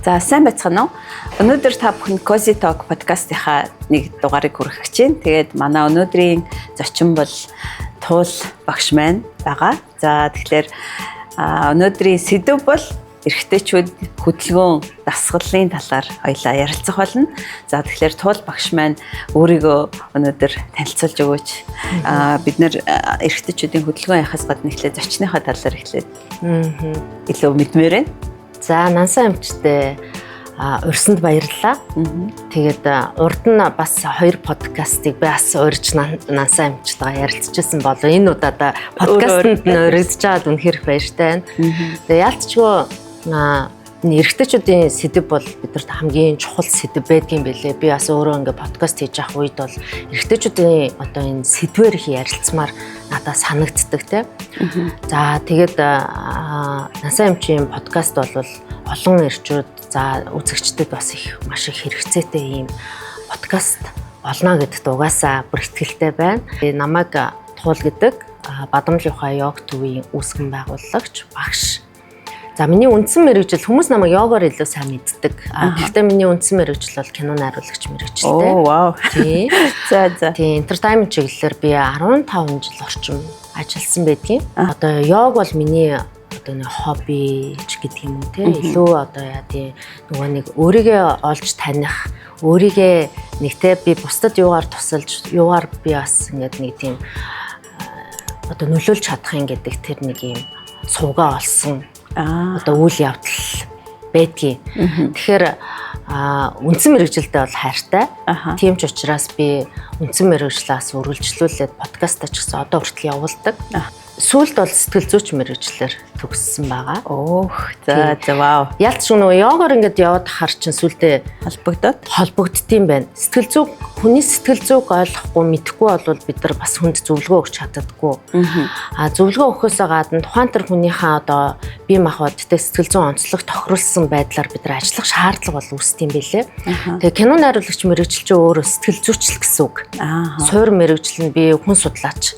За сайн байцгаана уу? Өнөөдөр та бүхэн Cozy Talk подкастынхаа нэг дугаарыг хүргэх гэж байна. Тэгээд манай өнөөдрийн зочин бол Туул багш маань байгаа. За тэгэхээр өнөөдрийн сэдв бол эрэгтэйчүүд хөдөлгөөн дасгалын талаар хоёлаа ярилцах болно. За тэгэхээр Туул багш маань өөрийгөө өнөөдөр танилцуулж өгөөч. Бид нэр эрэгтэйчүүдийн хөдөлгөөн яхаас гадна эхлээд зочныхаа талаар эхлээд илүү мэдмээр байна. За Нансаа эмчтэй урьсанд баярлалаа. Тэгээд урд нь бас 2 подкастыг би бас урьж Нансаа эмчтэйгээ ярилцчихсан болов. Энэ удаад подкастэнд урьж чаад үнэхээр баяртай байна. Тэгээд яалтчгүй эрэгтэйчүүдийн сэдв бол бидэрт хамгийн чухал сэдв байдгийн байлээ. Би бас өөрөө ингээ подкаст хийж явах үед бол эрэгтэйчүүдийн одоо энэ сэдвээр их ярилцмаар надад санагддаг те. За тэгээд Нансаа эмчийн подкаст бол олон эрчүүд за үзэгчдэд бас их маш их хэрэгцээтэй ийм подкаст болно гэдэгт угаасаа бүр итгэлтэй байна. Намайг Туул гэдэг Бадамжийн ухаан йог төвийн үүсгэн байгуулагч багш. За миний үндсэн мэргэжил хүмүүс намайг йогоор илүү сайн мэддэг. Гэхдээ миний үндсэн мэргэжил бол кино найруулагч мэргэжилтэй. Оо вау. Тий. За. Тий, entertainment чиглэлээр би 15 жил орчим ажилласан байдгийн. Одоо йог бол миний одоо нэг хобби ч гэдэг юм уу те. Илүү одоо яа тий нөгөө нэг өөрийгөө олж таних, өөрийгөө нэгтэй би бусдад юугаар тусалж, юугаар би бас ингээд нэг тийм одоо нөлөөлж чадах юм гэдэг тэр нэг юм суугаа олсон. Одоо үйл явдал байдгийн. Тэгэхээр үндсэн мэргэжилдээ бол хайртай. Тийм ч учраас би үндсэн мэргэжлээс үргэлжлүүлээд подкастаа ч гэсэн одоо хүртэл явуулдаг. Сүүлд бол сэтгэл зүйч мэргэжлэр төгссөн байгаа. Оох за вау. Ялч нөгөө йогоор ингээд яваад хар чин сүлдээ холбогддtiin байна. Сэтгэл зүйг хүний сэтгэл зүйг ойлгохгүй мэдэхгүй бол бид нар бас хүнд зөвлөгөө өгч чаддаггүй. Зөвлөгөө өгөхөөсөө гадна тухайн тэр хүнийхээ одоо бие махбодтой сэтгэл зүйн онцлог тохируулсан байдлаар бид нар ажиллах шаардлага бол үүсдэг юм билэ. Тэгээ кино найруулагч мэргэжил чинь өөрөө сэтгэл зүйчлэл гэсэн үг. Суур мэргэжил нь би хүн судлаач.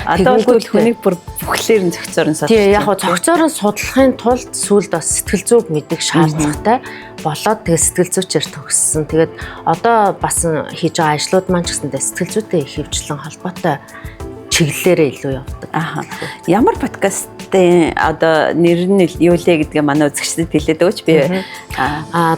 Одоо бол хүнийг бүр бүхлээр нь зохицоор нь судлах. Тий, яг зохицоор нь судлахын тулд сүүлд бас сэтгэл зүйг мэдэх шаардлагатай болоод тэгээ сэтгэл зүйчээр төгссөн. Тэгээд одоо бас хийж байгаа ажлууд маань ч гэсэндээ сэтгэл зүйтэй их хөвчлэн холбоотой чиглэлээрээ илүү явдаг. Ямар подкастын одоо нэр нь юу лээ гэдгээ манай үзэгчдэд хэлээд өгөөч би.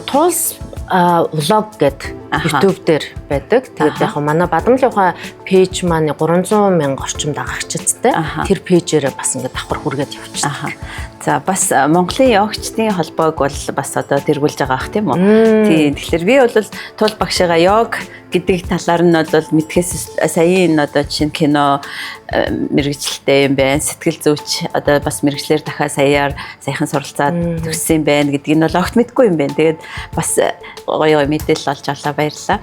Туулс влог гэдэг YouTube дээр байдаг. Тэгээд яг манай Бадамжийн ухаан пэйж маань 300,000 орчим дагагчдтай. Тэр пэйжээр бас ингээд давхар хүргээд явчихсан. За бас Монголын йогчдын холбоог бол бас одоо тэргүүлж байгаа ах тийм үү? Тийм. Тэгэхээр би бол Туул багшигаа йог гэдэг талаар нь бол мэдхээс саяын одоо жишээ нь кино мэргэжилтэй юм байна. Сэтгэл зүйч одоо бас мэргэжлэр дахиад саяар саяхан суралцаад төгссөн юм байна гэдгийг нь бол огт мэдгүй юм байна. Тэгээд бас гоё мэдээлэл олж авлаа, баярлалаа.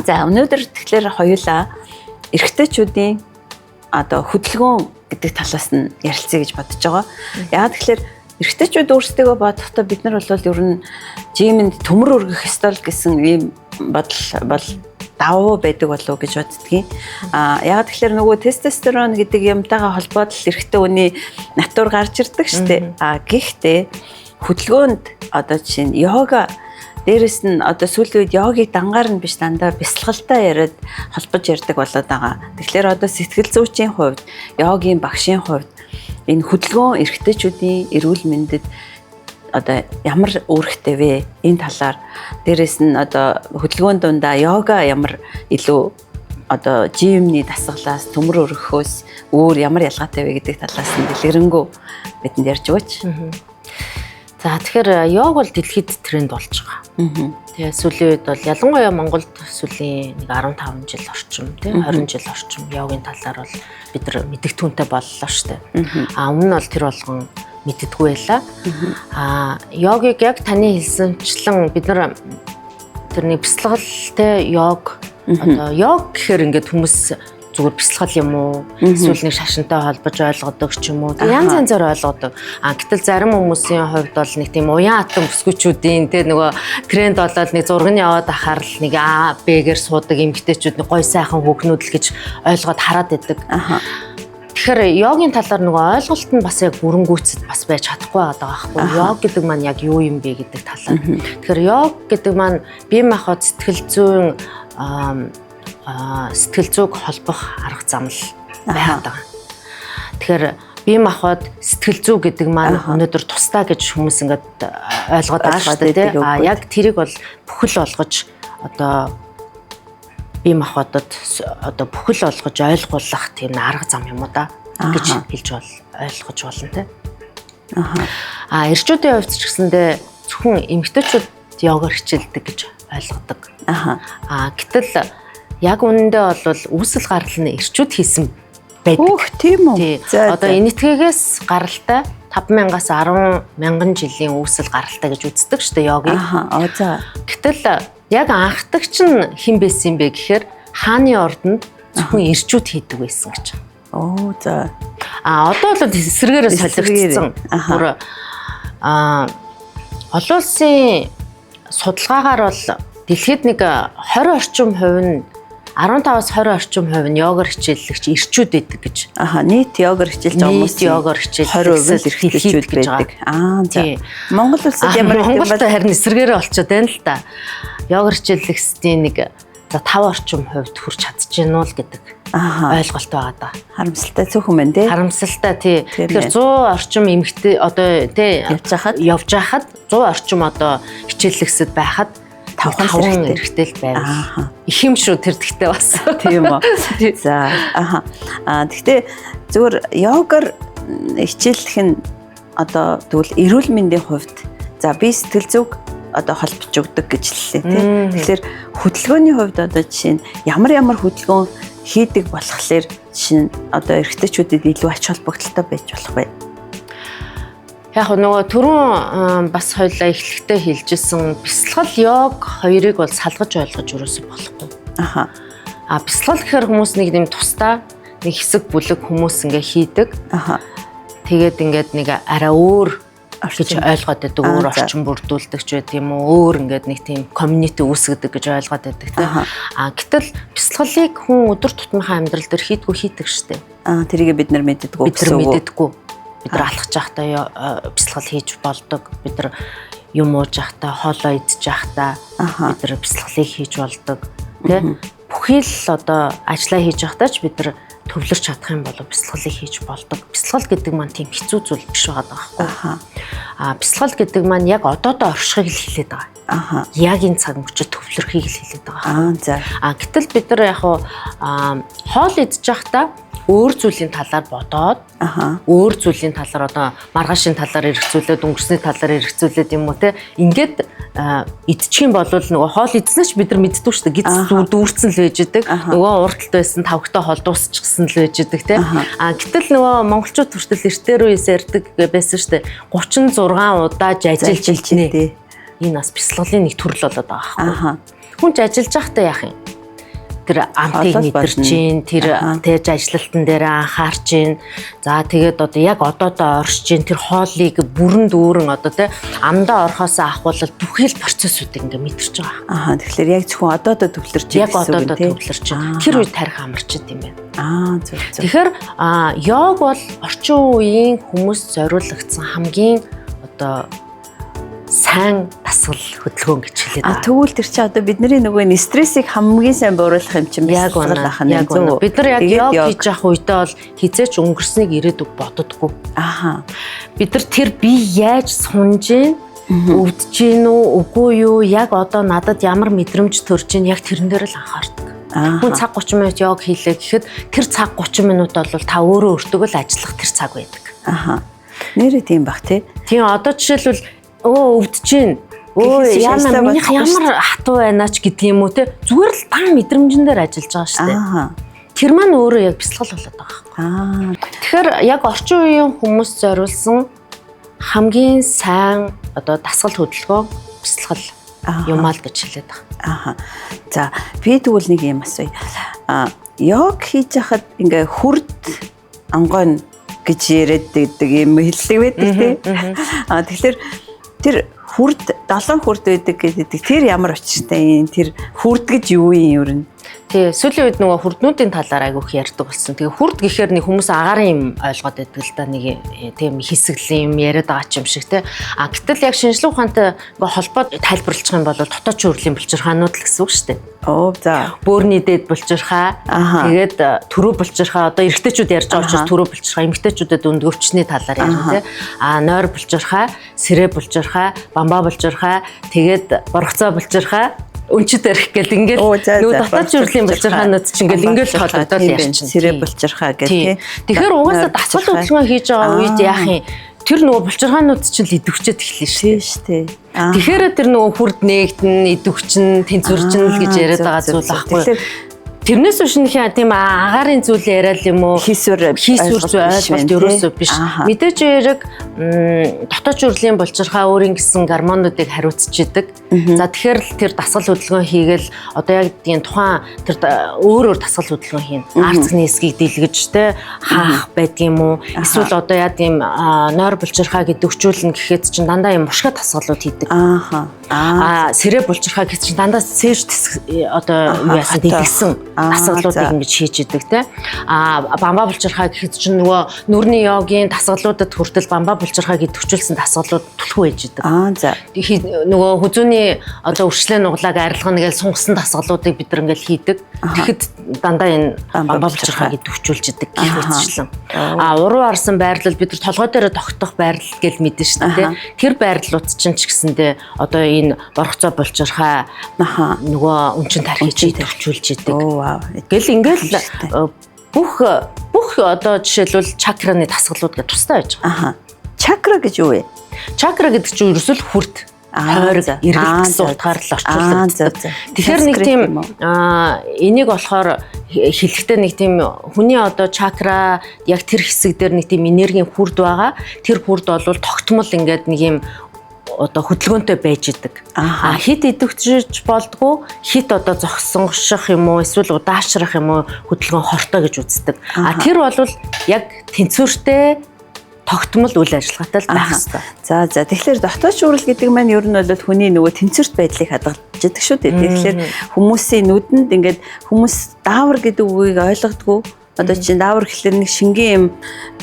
За өнөөдөр тэгэхээр хоёулаа эрэгтэйчүүдийн одоо хөдөлгөөн гэдэг талаас нь ярилцъя гэж бодож байгаа. Яагаад тэгэхээр эрэгтэйчүүд өөрсдөө бодохдоо бид нар бол ер нь жимэнд төмөр өргөх ёстой гэсэн ийм бодол бол давуу байдаг болов уу гэж боддгийн. Яагаад тэгэхээр нөгөө тестостерон гэдэг юмтайгаа холбоотой эрэгтэй хүний натур гарч ирдэг штеп. Гэхдээ хөдөлгөөнд одоо жишээ нь йога дээрэс нь одоо сүүлийн үед йогийг дангаар нь биш дандаа бясалгалтай яриад холбож ярьдаг болоод байгаа. Тэгэхээр одоо сэтгэл зүйчийн хувьд, йогийн багшийн хувьд энэ хөдөлгөөн эрэгтэйчүүдийн эрүүл мэндэд одоо ямар үүрэгтэй вэ? Энэ талаар дээрэс нь одоо хөдөлгөөн дундаа йога ямар илүү одоо жимний дасгалаас төмөр өргөхөөс өөр ямар ялгаатай вэ гэдэг талаас нь дэлгэрэнгүй бидэнд ярьж өгөөч. За тэгэхээр йог бол дэлхийд тренд болж байгаа. Тэгээ сүүлийн үед бол ялангуяа Монголд сүүлийн 15 жил орчим тийм 20 жил орчим йогийн талаар бол бид нар мэдэх түнтэй боллоо шүү дээ. Өмнө нь бол тэр болгон мэддэггүй байлаа. Йогыг яг таны хэлсэнчлэн бид нар тэр нэг бясалгалтай йог одоо йог гэхээр ингээд хүмүүс зүгээр бясалгал юм уу эсвэл нэг шашинтай холбож ойлгодог ч юм уу янз янзаар ойлгодог. Гэтэл зарим хүмүүсийн хувьд бол нэг тийм уян атом бүсгүүчүүдийн тэ нөгөө тренд болоод нэг зураг нь яваад ахаар л нэг Б-гээр суудаг эмгтээчүүд нэг гой сайхан хүүхнүүд л гэж ойлгоод хараад байдаг. Тэгэхээр йогийн талаар нөгөө ойлголт нь бас яг бүрэнгүйцэд бас байж чадахгүй байгаа байхгүй. Йог гэдэг маань яг юу юм бэ гэдэг талаар. Тэгэхээр йог гэдэг маань бие махбод сэтгэл зүг холбох арга зам л байгаад байгаа. Тэгэхээр бие махбод сэтгэл зүй гэдэг маань өнөөдөр тусдаа гэж хүмүүс ингээд ойлгоод байгаа шүү дээ. Яг тэрийг бол бүхэл болгож одоо бие махбодод одоо бүхэл олгож ойлгуулах тийм арга зам юм уу да гэж хэлж ойлгож болно те. Эрчүүдийн хувьд ч гэсэндээ зөвхөн эмэгтэйчүүд йогоор хичээлдэг гэж ойлгодог. Гэтэл яг үнэндээ бол үүсэл гарал нь эрчүүд хийсэн байдаг. Тийм үү. Одоо энэтхэгээс гаралтай 5,000-аас 10,000 жилийн үүсэл гаралтай гэж үздэг шүү дээ йогийг. Гэтэл яг анхдагч нь хэн байсан юм бэ гэхээр хааны ордонд зөвхөн эрчүүд хийдэг байсан гэж. За. Одоо бол эсрэгээрээ солигдсон. Өөр олон улсын судалгаагаар бол дэлхийд нэг 20 орчим хувь нь 15-аас 20 орчим хувь нь йогоор хичээллэгч эрчүүд байдаг гэж. Нийт йогоор хичээлж байгаа хүмүүс йогоор хичээллэгч эрчүүд байдаг. За. Монгол улсад ямар Монголд харин эсрэгээрээ болчиход байна л та. Йогоор хичээллэгчдийн нэг 5 орчим хувьд хүрч чадчихэв нь л гэдэг ойлголт байгаа да. Харамсалтай цөөхөн байна тий. Харамсалтай тий. Тэгэхээр 100 орчим эмэгтэй одоо тий явж хахад 100 орчим одоо хичээллэгсэд байхад 5 эрэгтэй л байв. Их юм шүү тэр тэгтээ бас. Тийм үү. За тэгтээ зүгээр йогоор хичээллэх нь одоо тэгвэл эрүүл мэндийн хувьд за би сэтгэл зүг одоо холбож өгдөг гэж хэллээ тийм. Тэгэхээр хөдөлгөөний хувьд одоо жишээ нь ямар хөдөлгөөн хийдэг болохоор жишээ нь одоо эрэгтэйчүүдэд илүү ач холбогдолтой байж болох бай. Яг нөгөө түрүүн бас хоёлаа эхлэхдээ хэлжсэн бясалгал йог хоёрыг бол салгаж ойлгож өрөөсөө болохгүй. Бясалгал гэхээр хүмүүс нэг юм тусдаа нэг хэсэг бүлэг хүмүүс ингээ хийдэг. Тэгээд ингээд нэг арай өөр гэж ойлгоод байдаг, өөр орчин бүрдүүлдэг ч байт юм уу, өөр ингээд нэг тийм community үүсгэдэг гэж ойлгоод байдаг тийм. Гэтэл бясалгалыг хүн өдөр тутмынхаа амьдрал дээр хийдэг штеп. Тэрийг бид нар мэддэггүй гэсэн үг. Мэддэггүй. Бид нар алхаж байхдаа бясалгал хийж болдог. Бид нар юм ууж байхдаа, хоолоо идэж байхдаа бид нар бясалгалыг хийж болдог. Тэ? Бүхий л одоо ажиллаа хийж байхдаа ч бид нар төвлөрч чадах юм бол бясалгалыг хийж болдог. Бясалгал гэдэг маань тийм хэцүү зүйл биш байгаа байхгүй. Бясалгал гэдэг маань яг одоодоо оршихыг л хэлээд байгаа. Яг энэ цаг мөчид төвлөрөхийг л хэлээд байгаа. Гэтэл бид нар яг хоол идэж байхдаа өөр зүйлийн талаар бодоод өөр зүйлийн талаар одоо маргаашийн талаар эргцүүлээд өнгөрсний талаар эргцүүлээд юм уу те ингээд идчих юм бол нөгөө хоол идснээр ч бид нар мэддэг шүү дээ гиз дүүрцэн л байж идэг нөгөө урталт байсан тавхтай хоол дуусчихсан л байж идэг те гэтэл нөгөө монголчууд хүртэл эртээр үеэс ярьдаг байсан шүү дээ 36 удаа ажиллаж илжнэ энэ бас бясалгалын нэг төрөл болоод байгаа байхгүй хүн ч ажиллаж байхдаа яах юм тэр амтыг мэдэрч чинь тэр тэгж ажилтан дээр анхаарч чинь за тэгээд одоо яг одоодоо оршиж чинь тэр хоолыг бүрэн дүүрэн одоо тэ амдаа орхоос ахвал бүхэл процессуудыг ингээ мэдэрч байгаа. Тэгэхээр яг зөвхөн одоодоо төвлөрч чинь яг одоодоо төвлөрч чинь тэр үед тарих амарч идэм байна. Зөв. Тэгэхээр йог бол орчин үеийн хүмүүст зориулагдсан хамгийн одоо сайн дасгал хөдөлгөөн гэж хэлээд байгаа. Тэгвэл тэр чинь одоо бидний нөгөө стрессийг хамгийн сайн бууруулах юм чинь яг байна. Бид нар яг йог хийж явах үедээ бол хизээч өнгөрснийг ирээдүг боддоггүй. Бид нар тэр би яаж сунж гин өвдөж гин үгүй юу яг одоо надад ямар мэдрэмж төрж гин яг тэрэн дээр л анхаардаг. Хүн цаг 30 минут йог хийлээ гэхэд тэр цаг 30 минут бол та өөрөө өөртөө л ажиллах тэр цаг байдаг. Нэрээ тийм бах тий. Тийм одоо жишээлбэл өвдөж гин минийх ямар хатуу байна ч гэдэг юм уу те зүгээр л дан мэдрэмжэн дээр ажиллаж байгаа шүү дээ. Тэр маань өөрөө яг бясалгал болоод байгаа. Тэгэхээр яг орчин үеийн хүмүүс зориулсан хамгийн сайн одоо дасгал хөдөлгөөн бясалгал юм аа л гэж хэлээд байгаа. За би тэгвэл нэг юм асууя. Йог хийж хахад ингээ хүрд ангойн гэж яриад байдаг юм хэллэг байдаг тий. Тэгэхээр тэр хүрд 7 хүрд байдаг гэдэг тэр ямар учиртай юм тэр хүрд гэж юу юм ер нь Тий, сүүлийн үед нөгөө хүрднүүдийн талаар айгүйх ярьдаг болсон. Тэгээ хүрд гэхээр нэг хүмүүс агаарын юм ойлгоод байдаг л да, нэг тийм хэсэглийн юм яриад байгаа ч юм шиг тий. Гэтэл яг шинжилгээ ухаантай ингээ холбоод тайлбарлчих юм бол дотоод чөөрлийн булчирхаанууд л гэсэн үг шүү дээ. За. Бөөрний дээд булчирхаа, тэгээд төрөө булчирхаа, одоо эрэгтэйчүүд ярьж байгаа учраас төрөө булчирхаа, эмэгтэйчүүдэд өндгөвчний талаар ярина тий. Нойр булчирхаа, сэрэ булчирхаа, бамбаа булчирхаа, тэгээд боргоцоо булчирхаа, өнчөд арих гэл ингээл нөгөө дотоод чөөрлийн булчирхаанууд чинь ингээл холбогдоод ярьчихна. Сэрэ булчирхаа гэх тий. Тэгэхээр угаасаа дасгал хөдөлгөөн хийж байгаа үед яах юм? Тэр нөгөө булчирхаанууд чинь л идэвчээд эхэлнэ шүү дээ. Тэгэхээр тэр нөгөө хүрд нээгдэн, идэвчин, тэнцвэрчин л гэж яриад байгаа зүйл байхгүй. Тэрнээс үшнийхээ тийм агаарын зүйл яриад юм уу? Хийсвэр ойлголт ерөөсөө биш. Мэдээж яриг дотоод чөөрлийн булчирхаа өөрийн гэсэн гормонуудыг хариуцж идэг. За тэгэхээр тэр дасгал хөдөлгөөн хийгээл одоо яг тийм тухайн тэр өөр дасгал хөдөлгөөн хийн. Арцгийн эсгийг дэлгэж те хаах байдгийм үү? Эсвэл одоо яа тийм нойр булчирхаа гэдэгчүүлнэ гэхэд чинь дандаа юм мушгаа дасгалууд хийдэг. Сэрэ булчирхаа гэж чинь дандаа сэж одоо юу яасан дэлгэсэн дасгалуудыг ингэж хийж идэг те. Бамбаа булчирхаа гэхэд чинь нөгөө нүрийн йогийн дасгалуудад хүртэл бамбаа булчирхаа гэдэгчүүлсэн дасгалууд түлхүү байж идэг. За. Нөгөө хүзүүний одоо өршлөө нуглааг арилгана гэж сунгасан дасгалуудыг бид нар ингээл хийдэг. Тэгэхэд дандаа энэ бамбаа булчирхаа гэдэгчүүлж идэг гэх мэтчлэн. Уруу арсан байрлал бид нар толгой дээр тогтох байрлал гэж мэдэн шүү дээ. Тэр байрлалууд чинь ч гэсэндээ одоо энэ боргоцоо булчирхаа нөгөө өнчин тархийг төвчүүлж идэг. Гэл ингээл бүх одоо жишээлбэл чакраны дасгалууд гэж тустай байж байгаа. Чакра гэж юу вэ? Чакра гэдэг чинь ерөөсөө хүрд хойрог эргэлт гэсэн утгаар л орчуулдаг. Тэгэхээр нэг тийм энийг болохоор хэлэхдээ нэг тийм хүний одоо чакра яг тэр хэсэг дээр нэг тийм энергийн хүрд байгаа. Тэр хүрд бол тогтмол ингээд нэг юм одоо хөдөлгөөнтэй байж идэг. Хит идэвхжиж болдгоо, хит одоо зогсонгоших юм уу, эсвэл удаашрах юм уу хөдөлгөөн хортой гэж үздэг. Тэр бол яг тэнцвэртэй тогтмол үйл ажиллагаатай л байх хэрэгтэй. За тэгэхээр дотоод шүүрэл гэдэг маань ер нь бол хүний нөгөө тэнцвэрт байдлыг хадгалж идэг шүү дээ. Тэгэхээр хүмүүсийн нүдэнд ингээд хүмүүс даавар гэдэг үгийг ойлгодгоо. Одоо чинь даавар гэхэлэр нэг шингийн юм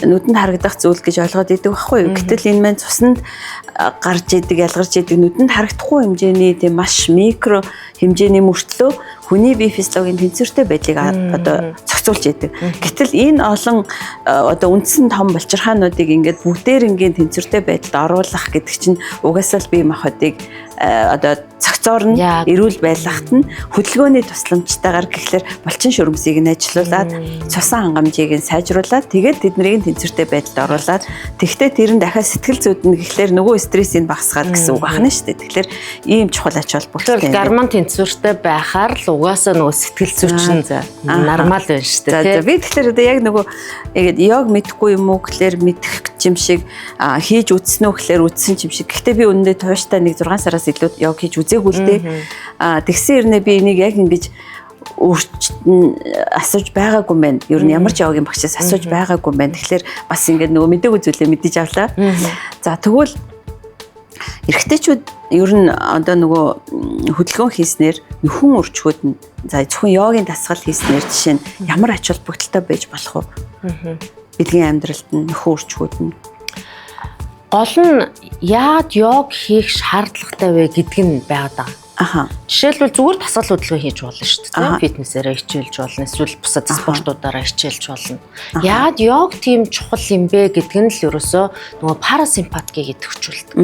нүдэнд харагдах зүйл гэж ойлгоод идэг байхгүй юу? Гэтэл энэ маань цуснд гарч идэг, ялгарч идэг нүдэнд харагдахгүй хэмжээний тийм маш микро хэмжээний мөртлөө хүний бие физиологийн тэнцвэртэй байдлыг одоо зохицуулж идэг. Гэтэл энэ олон одоо үндсэн том булчирхаануудыг ингээд бүгдээрингийн тэнцвэртэй байдалд оруулах гэдэг чинь угаасаа л бие махбодыг одоо цогцоор нь эрүүл байлгахад нь хөдөлгөөний тусламжтайгаар гэхлээр булчин шүрмсийг нь ажилуулад цусан хангамжийг нь сайжруулад тэгээд тэднийг тэнцвэртэй байдалд оруулад тэгтээ тэр нь дахиад сэтгэл зүйд нь гэхлээр нөгөө стрессийг багасгаад гэсэн үг байна шүү дээ. Тэгэхээр ийм чухал ач холбогдолтой. Гормон тэнцвэртэй байхаар л угаасаа нөгөө сэтгэл зүйч нь нормал байна шүү дээ. Би тэгэхээр одоо яг нөгөө яг мэдэхгүй юм уу гэхлээр мэдэх юм шиг хийж үтсэн үү гэхлээр үтсэн юм шиг. Гэхдээ би үнэндээ тууштай нэг 6 сараас илүү яг хийж үзээгүй л дээ. Тэгсэн хэрнээ би энийг яг ингэж асууж байгаагүй юм байна. Ер нь ямар ч яваагийн багшаас асууж байгаагүй юм байна. Тэгэхээр бас ингээд нөгөө мэдээгүй зүйлээ мэдэж авлаа. За тэгвэл эрэгтэйчүүд ер нь одоо нөгөө хөдөлгөөн хийснээр нөхөн өрчгүүд нь за зөвхөн йогийн дасгал хийснээр жишээ нь ямар ач холбогдолтой байж болох вэ? Бидний амьдралд нь нөхөн өрчгүүд нь гол нь яад йог хийх шаардлагатай вэ гэдг нь байгаад байгаа. Жишээлбэл зүгээр дасгал хөдөлгөөн хийж болно шүү дээ. Фитнесээрээ хичээлж болно, эсвэл бусад спортуудаараа хичээлж болно. Яагаад йог тийм чухал юм бэ гэдг нь л ерөөсөө нөгөө парасимпатикийг идэвхжүүлдэг.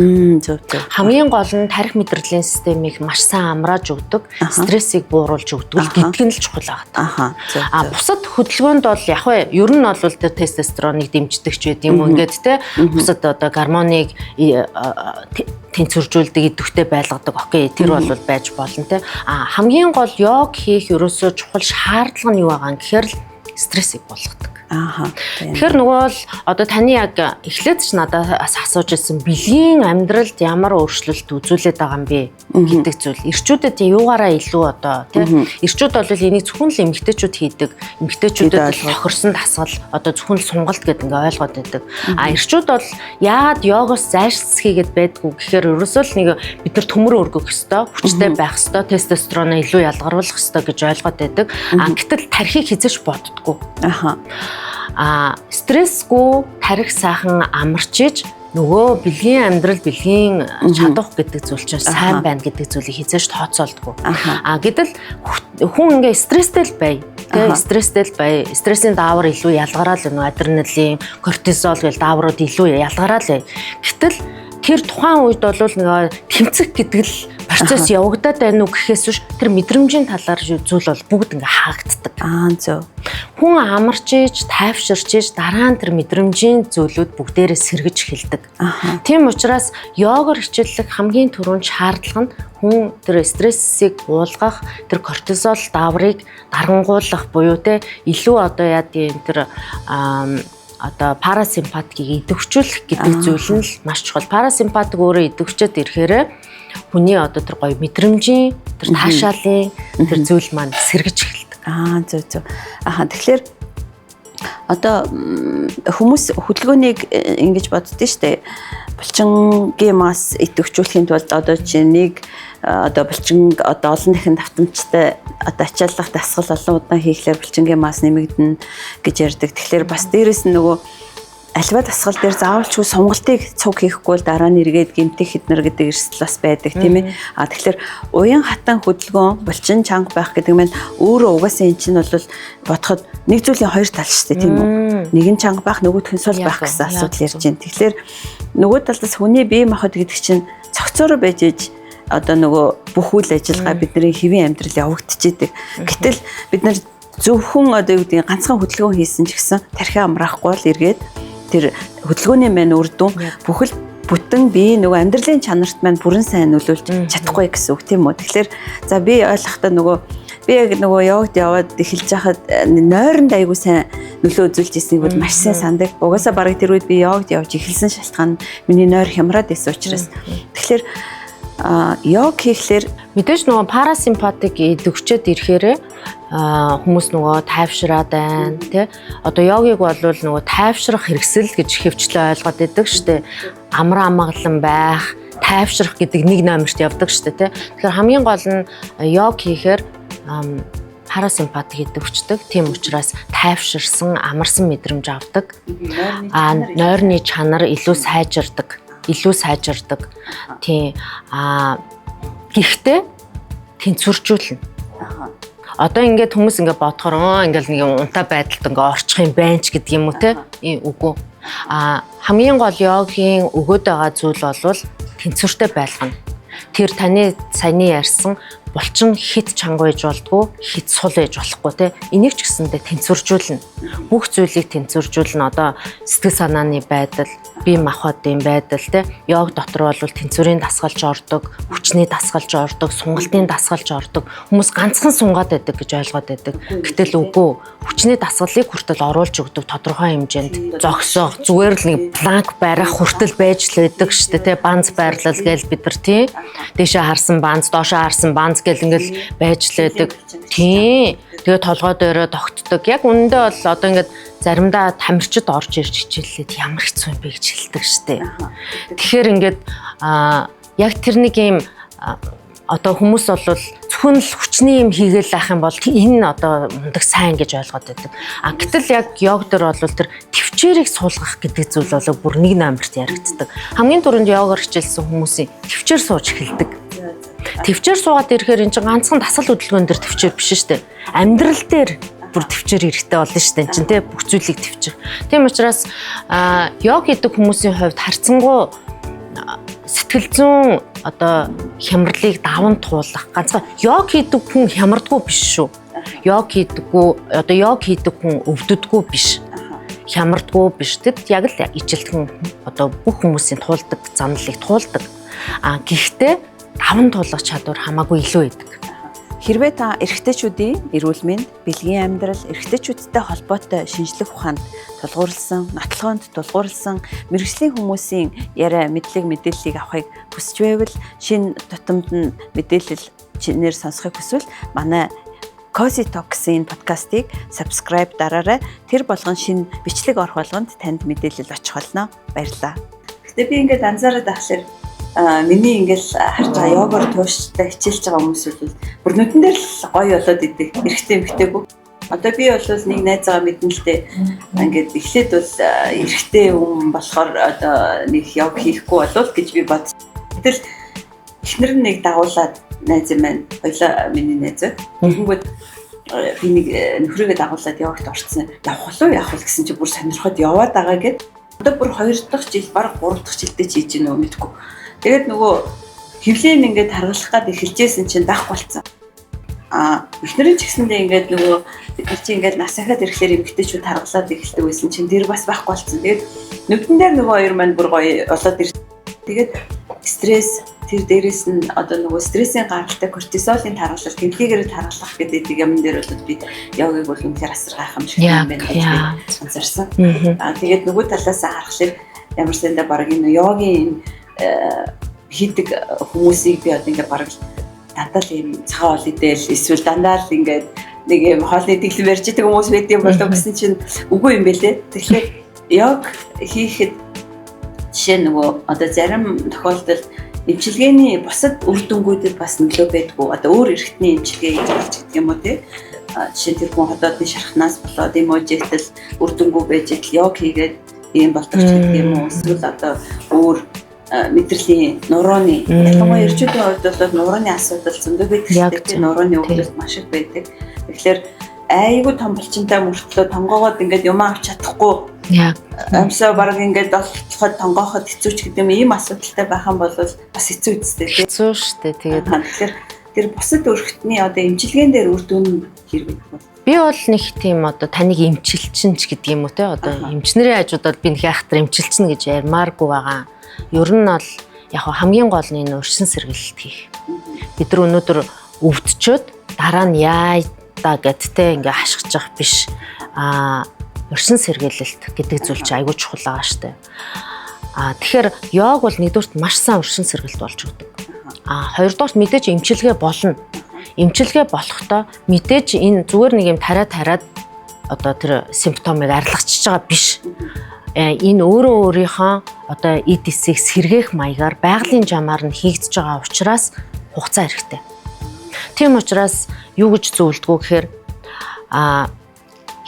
Хамгийн гол нь тарих мэдрэлийн системийг маш сайн амрааж өгдөг, стрессийг бууруулж өгдөг гэдг нь л чухал байгаа. Бусад хөдөлгөөнд бол яг вэ ер нь бол тэр тестостероныг дэмждэг ч байд юм уу ингээд те бусад одоо гормоныг тэнцвэржүүлдэг, идэвхтэй байлгадаг. Окей, тэр бол байж болно те. Хамгийн гол йог хийх ерөөсөө чухал шаардлага нь юу байгаа юм гэхээр стрессийг болгодог. Тэгэхээр нөгөө бол одоо таны яг эхлээд ч надаас асууж ирсэн бэлгийн амьдралд ямар өөрчлөлт үзүүлээд байгаа юм бэ гэдэг зүйл. Ирчүүдэд юугаараа илүү одоо тийм ирчүүд бол энийг зөвхөн л эмэгтэйчүүд хийдэг. Эмэгтэйчүүдэд тохирсон дасгал одоо зөвхөн л сунгалт гэдэг ингээ ойлгоод байдаг. Ирчүүд бол яагаад йогоос зайлшгүй гэдээ байдгүй гэхээр ерөөсөө л нэг бид нар төмөр өргөх ёстой, хүчтэй байх ёстой, тестостероноо илүү ялгаруулах ёстой гэж ойлгоод байдаг. Гэтэл тархийг хизэж боддгоо. Стрессгүй тарих сайхан амарчиж нөгөө бэлгийн амьдрал бэлгийн чадах гэдэг зүйл чинь сайн байна гэдэг зүйлийг хизээж тооцоолдгоо. Гэтэл хүн ингээ стресстэй л бай. Тэгээ стресстэй л бай. Стрессийн даавар илүү ялгараад л нөгөө адреналин, кортизол гэл дааврууд илүү ялгараад л. Гэтэл тэр тухайн үед бол нөгөө тэмцэх гэдэг л процесс явагдаад байна уу гэхээс биш тэр мэдрэмжийн талаар зүйл бол бүгд ингээ хаагддаг. Зөв. Хүн амарч иж, тайвширч иж дараа нь тэр мэдрэмжийн зүйлүүд бүгдээрээ сэргэж эхэлдэг. Тийм учраас йогоор хичээллэх хамгийн түрүүнд шаардлага нь хүн тэр стрессийг уулгах, тэр кортизол дааврыг дарангуулах буюу те илүү одоо яа тийм тэр одоо парасимпатикийг идэвхжүүлэх гэдэг зүйл нь л маш чухал. Парасимпатик өөрөө идэвхжээд ирэхээр хүний одоо тэр гоё мэдрэмжийн, тэр таашаалын тэр зүйл маань сэргэж эхэлдэг. Зөв. Тэгэхээр одоо хүмүүс хөдөлгөөнийг ингэж боддөө штэ. Булчингийн мас идэвхжүүлэхийн тулд одоо чинь одоо булчин одоо олон дахин давтамжтай одоо ачааллах дасгал олон удаан хийхлээр булчингийн мас нэмэгдэнэ гэж ярьдаг. Тэгэхээр бас дээрэс нь нөгөө альва дасгал дээр заавалчгүй сунгалтыг цуг хийхгүй л дараа нь эргээд гэмтэх хэднэр гэдэг эрсдэл бас байдаг тийм ээ. Тэгэхээр уян хатан хөдөлгөөн булчин чанга байх гэдэг нь өөрөө угаасаа эн чинь бол бодоход нэг зүйлийн хоёр тал шүү дээ тийм үү. Нэг нь чанга байх, нөгөөх нь сул байх гэсэн асуудал ярьж байна. Тэгэхээр нөгөө талаас хүний бие махбод гэдэг чинь цогцоороо байж иж одоо нөгөө бүх үйл ажиллагаа бидний хэвийн амьдрал явагдчихэдэг. Гэтэл бид нар зөвхөн одоо юу гэдэг ганцхан хөдөлгөөн хийсэн ч гэсэн тархи амраахгүй л эргээд тэр хөдөлгөөний мань үр дүн бүхэл бүтэн бие нөгөө амьдралын чанарт маань бүрэн сайн нөлөөлж чадахгүй гэсэн үг тийм үү. Тэгэхээр за би ойлгохдоо нөгөө би яг нөгөө йогт яваад эхэлж байхад нойронд аягүй сайн нөлөө үзүүлж ирснийг бол маш сайн сандаг. Угаасаа бараг тэр үед би йогт явж эхэлсэн шалтгаан нь миний нойр хямраад байсан учраас. Тэгэхээр йог хийхлээр мэдээж нөгөө парасимпатик идэвхжээд ирэхээр хүмүүс нөгөө тайвшраад байна тий. Одоо йогыг бол нөгөө тайвшрах хэрэгсэл гэж хэвчлээ ойлгоод байдаг штэ. Амар амгалан байх, тайвшрах гэдэг нэг номерт явдаг штэ тий. Тэгэхээр хамгийн гол нь йог хийхээр парасимпатик идэвхждэг. Тийм учраас тайвширсан, амарсан мэдрэмж авдаг. Нойрны чанар илүү сайжирдаг. Тийм. Гэхдээ тэнцвэржүүлнэ. Одоо ингээд хүмүүс ингээд бодохоор ингээд нэг унтаа байдалд ингээд орчих юм байна ч гэдэг юм уу те? Үгүй. Хамгийн гол йогийн өгөөд байгаа зүйл бол тэнцвэртэй байлгана. Тэр таны саяны ярьсан булчин хит чанга байж болдгоо, хит сул байж болохгүй те. Энийг ч гэсэндээ тэнцвэржүүлнэ. Бүх зүйлийг тэнцвэржүүлнэ. Одоо сэтгэл санааны байдал, бие махбодын байдал те. Йог дотор бол тэнцвэрийн дасгалж ордог, хүчний дасгалж ордог, сунгалтын дасгалж ордог. Хүмүүс ганцхан сунгаад байдаг гэж ойлгоод байдаг. Гэтэл үгүй. Хүчний дасгалыг хүртэл оруулж өгдөг тодорхой хэмжээнд зогсоох, зүгээр л нэг планк барих хүртэл байж л байдаг шүү дээ те. Банз байрлал гээл бид нар тий. Дэшээ харсан банз, доошоо харсан банз гэл ингээл байж л байдаг. Тий. Тэгээ толгой дээрээ тогтдог. Яг үнэндээ бол одоо ингээд заримдаа тамирчид орж ирж хичээллээд ямар хэцүү юм бэ гэж хэлдэг штэ. Тэгэхээр ингээд яг тэр нэг юм одоо хүмүүс бол зөвхөн л хүчний юм хийгээл ах юм бол энэ одоо мундаг сайн гэж ойлгоод байдаг. Гэтэл яг йог дээр бол тэр төвчээрийг суулгах гэдэг зүйл бол бүр нэг номерт яригддаг. Хамгийн түрүүнд йогоор хичээлсэн хүмүүсийн төвчээр сууж эхэлдэг. Төвчээр суугаад ирэхээр энэ чинь ганцхан дасгал хөдөлгөөн дээр төвчээр биш шүү дээ. Амьдрал дээр бүр төвчээр хэрэгтэй болно шүү дээ. Энд чинь те бүх зүйлийг төвчээр. Тийм учраас йог гэдэг хүмүүсийн хувьд харьцангуй сэтгэл зүйн одоо хямралыг даван туулах ганцхан йог хийдэг хүн хямардгүй биш шүү. Йог хийдэггүй одоо йог хийдэг хүн өвддөггүй биш. Хямардгүй биш. Тэд яг л ижилхэн одоо бүх хүмүүсийн туулдаг замналыг туулдаг. Гэхдээ даван туулах чадвар хамаагүй илүү байдаг. Хэрвээ та эрэгтэйчүүдийн эрүүл мэнд, бэлгийн амьдрал, эрэгтэйчүүдтэй холбоотой шинжлэх ухаанд тулгуурласан, нотлохоонд тулгуурласан мэргэжлийн хүмүүсийн яриа мэдээллийг авахыг хүсч байвал шинэ тутамд нь мэдээлэл чинээр сонсохыг хүсвэл манай Cozy Talks-ийн подкастыг subscribe дараарай. Тэр болгон шинэ бичлэг орох болгонд танд мэдээлэл очих болно. Баярлалаа. Гэтэ би ингээд анзаараад ахлаар миний ингээл харж байгаа йогоор тууштай хичээлж байгаа хүмүүс бол бүр нүдэн дээр л гоё болоод идэг. Эрэгтэй эмэгтэйгүү. Одоо би бол нэг найзгаа мэдэн л дээ. Ингээд эхлээд бол эрэгтэй хүн болохоор одоо нэг йог хийхгүй болов гэж би бодсон. Гэтэл эхнэр нь нэг дагуулад найз юм байна. Хоёлаа миний найз. Тэгэнгүүт би нэг нөхрийгээ дагуулад йогт орсон. Явах уу гэсэн чи бүр сонирхоод яваад байгаа гэд. Одоо бүр 2 дахь жил, бараг 3 дахь жилдээ хийж гинөө мэдгүй. Тэгээд нөгөө хөвлийн ингээд харгалах гад эхэлжсэн чинь дах болцсон. Эхнэрийн ч гэсэндээ ингээд нөгөө бид нар чинь ингээд нас ахаад ирэхлээр эмгтээчүүд харгалаад эхэлдэг байсан чинь тэр бас байхгүй болцсон. Тэгээд нүдэн дээр нөгөө хоёр маань бүр гоё болоод ирсэн. Тэгээд стресс тэр дээрээс нь одоо нөгөө стрессийн гаралтай кортизолын таргалал, тэмдгийгээр таргалах гэдэг юм дээр бол би йогыг бол үнэхээр асар гайхамшигт юм байна гэж анзаарсан. Тэгээд нөгөө талаас харахад ямар сандаа баг энэ йогийн хийдэг хүмүүсийг би одоо ингээд бараг дандаа л юм цагаан ол идэл эсвэл дандаа л ингээд нэг юм хоолны тэглэм барьж идэг хүмүүс байд юм болов гэсэн чинь үгүй юм бэлээ. Тэгэхээр йог хийхэд жишээ нөгөө одоо зарим тохиолдолд эмчилгээний бусад үр дүнгуудад бас нөлөө байдгүй. Одоо өөр эргэтний эмчилгээ хийж гэдэг юм уу те. Жишээ тэр хүн ходоодны шархнаас болоод эможитл үр дүнгuu байж итл йог хийгээд ийм болдог гэдэг юм уу. Эсвэл одоо өөр мэдрэлийн нурууны ялангуяа эрчүүдийн хувьд бол нурууны асуудал зөндөө байдаг. Тэр нурууны өвдөлт маш их байдаг. Тэгэхээр айгүй том булчинтай мөртлөө тонгоогоод ингээд юм авч чадахгүй. Амсаа бараг ингээд олоход тонгооход хэцүү ч гэдэг юм ийм асуудалтай байх юм бол бас хэцүү үстэй тийм. Хэцүү штэ. Тэгээд тэгэхээр тэр бусад өргөтний одоо эмчилгээнд дээр үр дүн хэрэг байна. Би бол нэг тийм одоо таныг эмчилчин ч гэдэг юм уу те одоо эмчнэрийн хажуудад би нэг яхахтар эмчилчин гэж ярмааргүй байгаа. Ер нь бол яг хамгийн гол нь энэ өршин сэргийлэлт хийх. Бид нар өнөөдөр өвдчөөд дараа нь яа да гэдтэй ингээ хашгиж явах биш. Өршин сэргийлэлт гэдэг зүйл чинь айгүй чухал байгаа штэ. Тэгэхээр йог бол нэгдүгürt маш сайн өршин сэргийлэлт болж өгдөг. Хоёрдугаар мэдээж эмчилгээ болно. Эмчилгээ болохдоо мэдээж энэ зүгээр нэг юм тариад одоо тэр симптомыг арилгачиж байгаа биш. Энэ өөрөө өөрийнхөө одоо эд эсийг сэргээх маягаар байгалийн жамаар нь хийгдэж байгаа учраас хугацаа хэрэгтэй. Тийм учраас юу гэж зөвлөдгөө гэхээр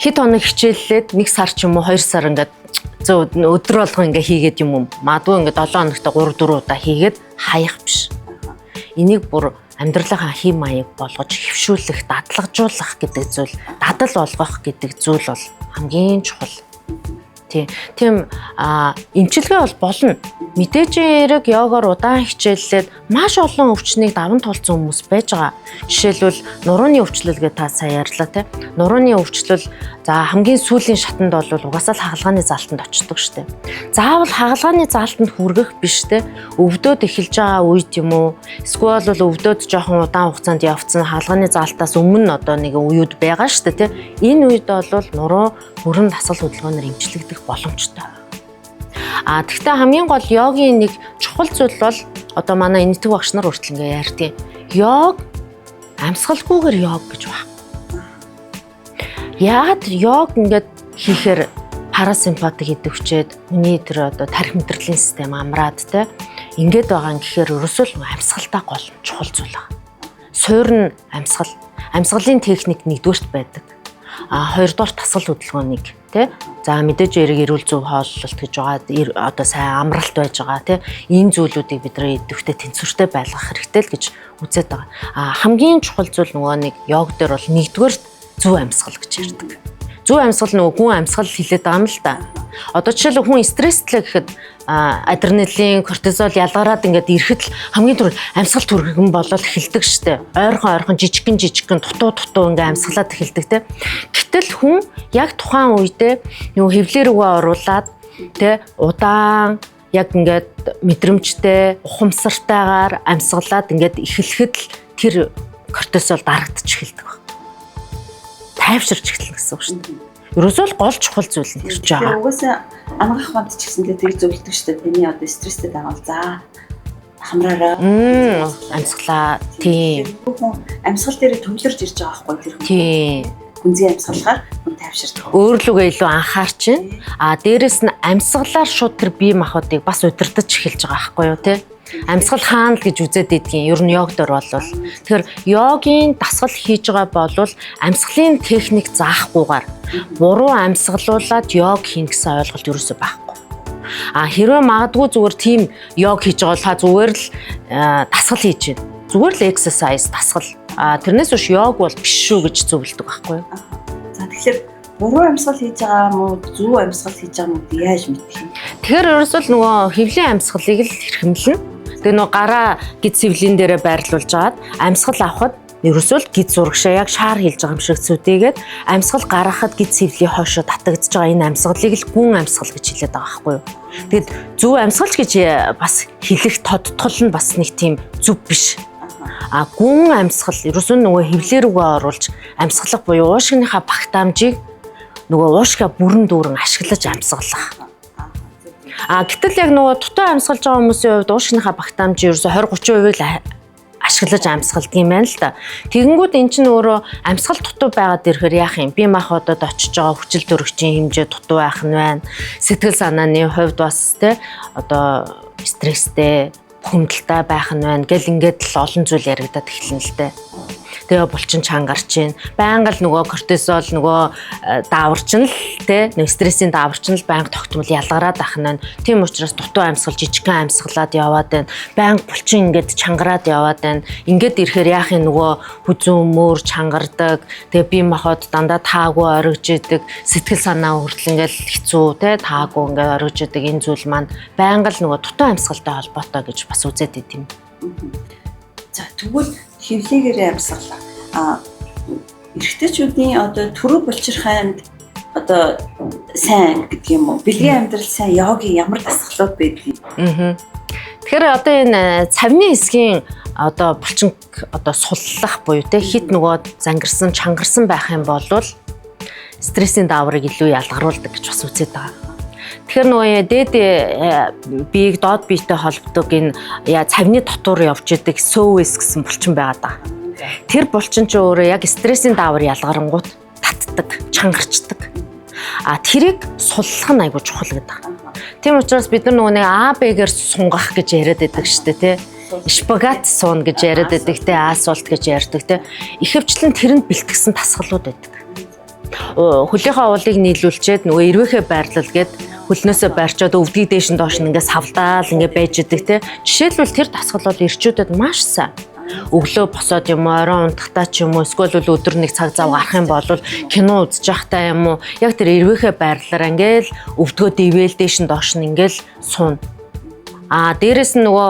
хэд хоног хичээллээд 1 сар ч юм уу 2 сар ингээд өдөр болгоо ингээ хийгээд юм уу магадгүй ингээ 7 хоногт 3-4 удаа хийгээд хаях биш. Энийг бүр амьдралынхаа хэм маяг болгож хөвшүүлэх, дадлагжуулах гэдэг зүйл, дадал болгох гэдэг зүйл бол хамгийн чухал. Тийм эмчилгээ бол болно. Мэдээж эрэг йогоор удаан хичээллээд маш олон өвчнийг даван тулцсан хүмүүс байж байгаа. Жишээлбэл нурууны өвчлөл гэдэг та сая ярьлаа те. Нурууны өвчлөл за хамгийн сүүлийн шатанд бол угаасаа л хагалгааны заалтанд очдог штеп. Заавал хагалгааны заалтанд хүргэх биш те. Өвдөөд эхэлж байгаа үед юм уу? Эсвэл бол өвдөөд жоохон удаан хугацаанд явцсан хагалгааны заалтаас өмнө одоо нэг үеуд байгаа штеп те. Энэ үед бол нуруу бүрэн дасгал хөдөлгөөнөөр эмчлэгдэх боломжтой. Тэгвэл хамгийн гол йогийн нэг чухал зүйл бол одоо манай энэтхэг багш нар хүртэл ингээ ярьдیں۔ Йог амьсгалгүйгээр йог гэж байна. Яагаад йог ингээд хийхээр парасимпатик идэвчээд хүний тэр одоо тархи мэдрэлийн систем амраад те ингээд байгаа юм гэхээр ерөөсөө амьсгалтай гол чухал зүйл байна. Суурь нь амьсгалын техник нэгдүгээрт байдаг. Хоёрдугаар тасгал хөдөлгөөнийг тий. За мэдээж эрүүл зөв хооллолт гэж байгаа одоо сайн амралт байж байгаа тий. Энэ зүйлүүдийг бид нэр идэвхтэй тэнцвэртэй байлгах хэрэгтэй л гэж үзээд байгаа. Хамгийн чухал зүйл нөгөө нэг йог дээр бол нэгдүгээр зөв амьсгал гэж ярьдаг. Зөв амьсгал нөгөө хүн амьсгал хилээд байгаа юм л да. Одоо жишээлбэл хүн стресстэй гэхэд адреналин, кортизол ялгараад ингээд ирэхэд л хамгийн түрүү амьсгал түргэн болол эхэлдэг штэ. Ойрхон жижигхэн дутуу ингээд амьсгалаад эхэлдэг те. Гэтэл хүн яг тухайн үедээ нөгөө хевлэр рүүгээ оруулаад те удаан яг ингээд мэдрэмжтэй, ухамсартайгаар амьсгалаад ингээд эхлэхэд л тэр кортизол дарагдчих эхэлдэг баг. Тайвширч эхэлнэ гэсэн үг шүү дээ. Ерөөсөө л гол чухал зүйл нь ирж байгаа. Тэгэхээр угаасаа амгах хамт ч гэсэн л тэр зөвлөдөг шүү дээ. Тэний одоо стресстэй байгаа бол за хамраараа амьсгалаа. Тийм. Хүн амьсгал дээр төвлөрж ирж байгаа байхгүй тэр хүн. Тийм. Гүнзгий амьсгалахаар хүн тайвширдаг. Өөрлөгөө илүү анхаарч чинь. Дээрэс нь амьсгалаар шууд тэр бие махбодыг бас удирдах эхэлж байгаа байхгүй юу те? Амьсгал хаана л гэж үзээд идгийн. Ер нь йог дээр болвол тэгэхээр йогийн дасгал хийж байгаа болвол амьсгалын техник заахгүйгээр буруу амьсгалуулаад йог хийн гэсэн ойлголт ерөөсөй байхгүй. Хэрвээ магадгүй зүгээр тийм йог хийж байгаа бол та зүгээр л дасгал хийж байна. Зүгээр л exercise дасгал. Тэрнээс биш йог бол биш шүү гэж зөвлөдөг байхгүй юу? За тэгэхээр буруу амьсгал хийж байгаа мó зөв амьсгал хийж байгаа мó яаж мэдэх юм? Тэгэхээр ерөөсөө л нөгөө хөвлийн амьсгалыг л хэрхэмлэн. Тэгээ нөгөө гараа гид сэвлэн дээрээ байрлуулж агаад амьсгал авахд ерөөсөө л гид зурагшаа яг шаар хийж байгаа юм шиг зүтэйгээд амьсгал гаргахад гид сэвлийн хойшоо татагдж байгаа энэ амьсгалыг л гүн амьсгал гэж хэлээд байгаа байхгүй юу? Тэгэд зөв амьсгалч гэж бас хэлэх тодтгол нь бас нэг тийм зөв биш. Гүн амьсгал ерөөсөө нөгөө хөвлөө рүүгээ оруулж амьсгалах буюу уушгийнхаа багтаамжийг нөгөө уушгаа бүрэн дүүрэн ашиглаж амьсгалах. Гэтэл яг нөгөө дутуу амьсгалж байгаа хүмүүсийн хувьд уушгийнхаа багтаамжийн ерөөсөө 20-30% л ашиглаж амьсгалдаг юм байна л да. Тэгэнгүүт эн чинь өөрөө амьсгал дутуу байгаад ирэхээр яах юм? Бие махбодод очиж байгаа хүчил төрөгчийн хэмжээ дутуу байх нь байна. Сэтгэл санааны хувьд бас одоо стресстэй, хүндэлтэй байх нь байна. Гэл ингээд л олон зүйл яригадаад эхэлнэ л дээ. Тэгээ булчин чангарч чинь байнга л нөгөө кортизол нөгөө дааварч нь л те нэг стрессийн дааварч нь л байнга тогтмол ялгараад ах нь. Тийм учраас дутуу амьсгал жижигхэн амьсгалаад яваад байна. Байнга булчин ингээд чангараад яваад байна. Ингээд ирэхээр яах юм нөгөө хүзүүн мөр чангардаг. Тэгээ бие махбод дандаа таагүй оргиж идэг. Сэтгэл санаа хүртэл ингээд хэцүү те таагүй ингээд оргиж идэг энэ зүйл маань байнга л нөгөө дутуу амьсгалтай холбоотой гэж бас үзээд идэв. За тэгвэл хөвлөгөөрөө амьсгалаа. Эрэгтэйчүүдийн одоо төрөө булчирхайнд одоо сайн гэдэг юм уу? Бэлгийн амьдрал сайн йогийн ямар дасгалууд байдгийг. Тэгэхээр одоо энэ цавны хэсгийн одоо булчин одоо суллах буюу те хит нөгөө зангирсан чангарсан байх юм бол стрессийн дааврыг илүү ялгаруулдаг гэж бас үзээд байгаа. Тэгэхээр нөгөө дээд биеийг доод биетэй холбодог энэ цавны дотор явж идэг сөөс гэсэн булчин байгаад байгаа. Тэр булчин ч өөрөө яг стрессийн даавар ялгарангуут татдаг, чангарчдаг. Тэрийг суллах нь айгүй чухал гэдэг. Тийм учраас бид нар нөгөө нэг А, Б-гээр сунгах гэж яриад байдаг шүү дээ, тий. Шпагат суун гэж яриад байдаг, тий. Асуулт гэж ярьдаг, тий. Ихэвчлэн тэрэнд бэлтгэсэн дасгалууд байдаг. Хөлийнхөө уулыг нийлүүлчихэд нөгөө эрвэхэ байрлал гээд хөлнөөсөө барьчаад өвдгийг дээш нь доош нь ингээд савлдаал ингээд байж идэг те. Жишээлбэл тэр дасгал бол ирчүүдэд маш сайн. Өглөө босоод юм уу, оройн унтахтаа ч юм уу, эсвэл өдөр нэг цаг зав гарах юм бол кино үзэж байхдаа юм уу, яг тэр эрвэхэ байрлалаар ингээл өвдгөө дэвэл дээш нь доош нь ингээл суун. Дээрэс нь нөгөө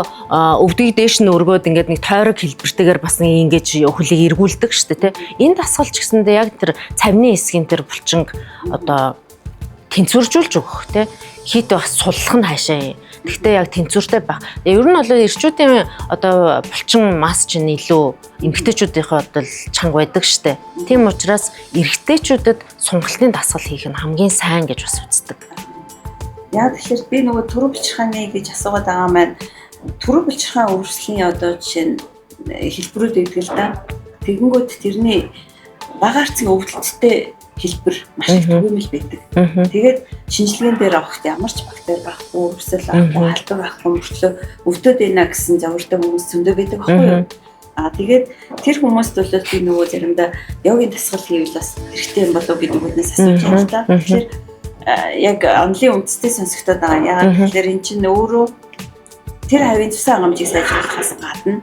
өвдгийг дээш нь өргөөд ингээд нэг тойрог хэлбэртэйгээр бас нэг ингэж хөлийг эргүүлдэг шүү дээ те. Энэ дасгалч гэсэндээ яг тэр цавны хэсгийн тэр булчинг одоо тэнцвэржүүлж өгөх те хит бас суллах нь хаашаа. Гэхдээ яг тэнцвэртэй байх. Ер нь бол эрчүүдийн одоо булчин масс чинь илүү эмэгтэйчүүдийнхээ бодол чанга байдаг штэ. Тийм учраас эрэгтэйчүүдэд сунгалтын дасгал хийх нь хамгийн сайн гэж бас үздэг. Яа тэгэхээр би нөгөө төрөө булчирхааны гэж асуугаад байгаа маань төрөө булчирхаан өөрчлөлийн одоо жишээ нь хэлбэрүүд байдаг л да. Тэгэнгүүт тэрний багаарцгийн өвдөлттэй хэлбэр маш их түгээмэл байдаг. Тэгээд шинжилгээнд дээр авахт ямар ч бактери байхгүй, өрсөл авахгүй, халдвар байхгүй мөртлөө өвдөд байна гэсэн завартай хүмүүс зөндөө байдаг байхгүй юу? Тэгээд тэр хүмүүст бол би нөгөө заримдаа йогийн дасгал хийвэл бас хэрэгтэй юм болов гэдэг үгнээс асууж байна л да. Тэгэхээр яг онлын үндэстэй сонсогдоод байгаа. Яагаад гэхээр эн чинь өөрөө тэр хавийн цусан хангамжийг сайжруулахаас гадна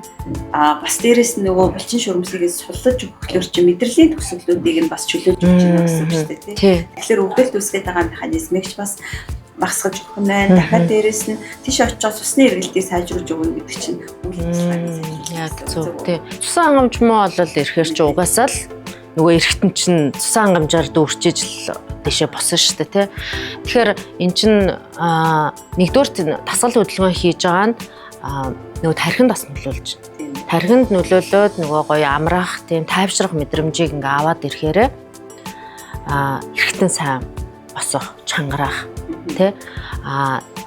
бас дээрэс нь нөгөө булчин шуурмсыг суллаж өгөхлөөр чи мэдрэлийн төсөглүүдийг нь бас чөлөөлж өгч байна гэсэн үг шүү дээ тий. Тэгэхээр өвдөлт үүсгэж байгаа механизмыг ч бас багасгаж өгөх нь байна. Дахиад дээрэс нь тийш очиж цусны эргэлтийг сайжруулж өгнө гэдэг чинь үйл ажиллагааны яг зөв тий. Цусан хангамж муу бол ирэхээр чи угаасаа л нөгөө эргэтэн чинь цусан хангамжаар дүүрчиж л дэшээ босон шүү дээ тий. Тэгэхээр эн чинь нэгдүгээр дасгал хөдөлгөөн хийж байгаа нь нөгөө тархинд бас нөлөөлж байна. тархинд нөлөөлөөд нөгөө гоё амрах, тийм тайвшрах мэдрэмжийг ингээ аваад ирэхээр эргэтэн сайн босох, чангараах тий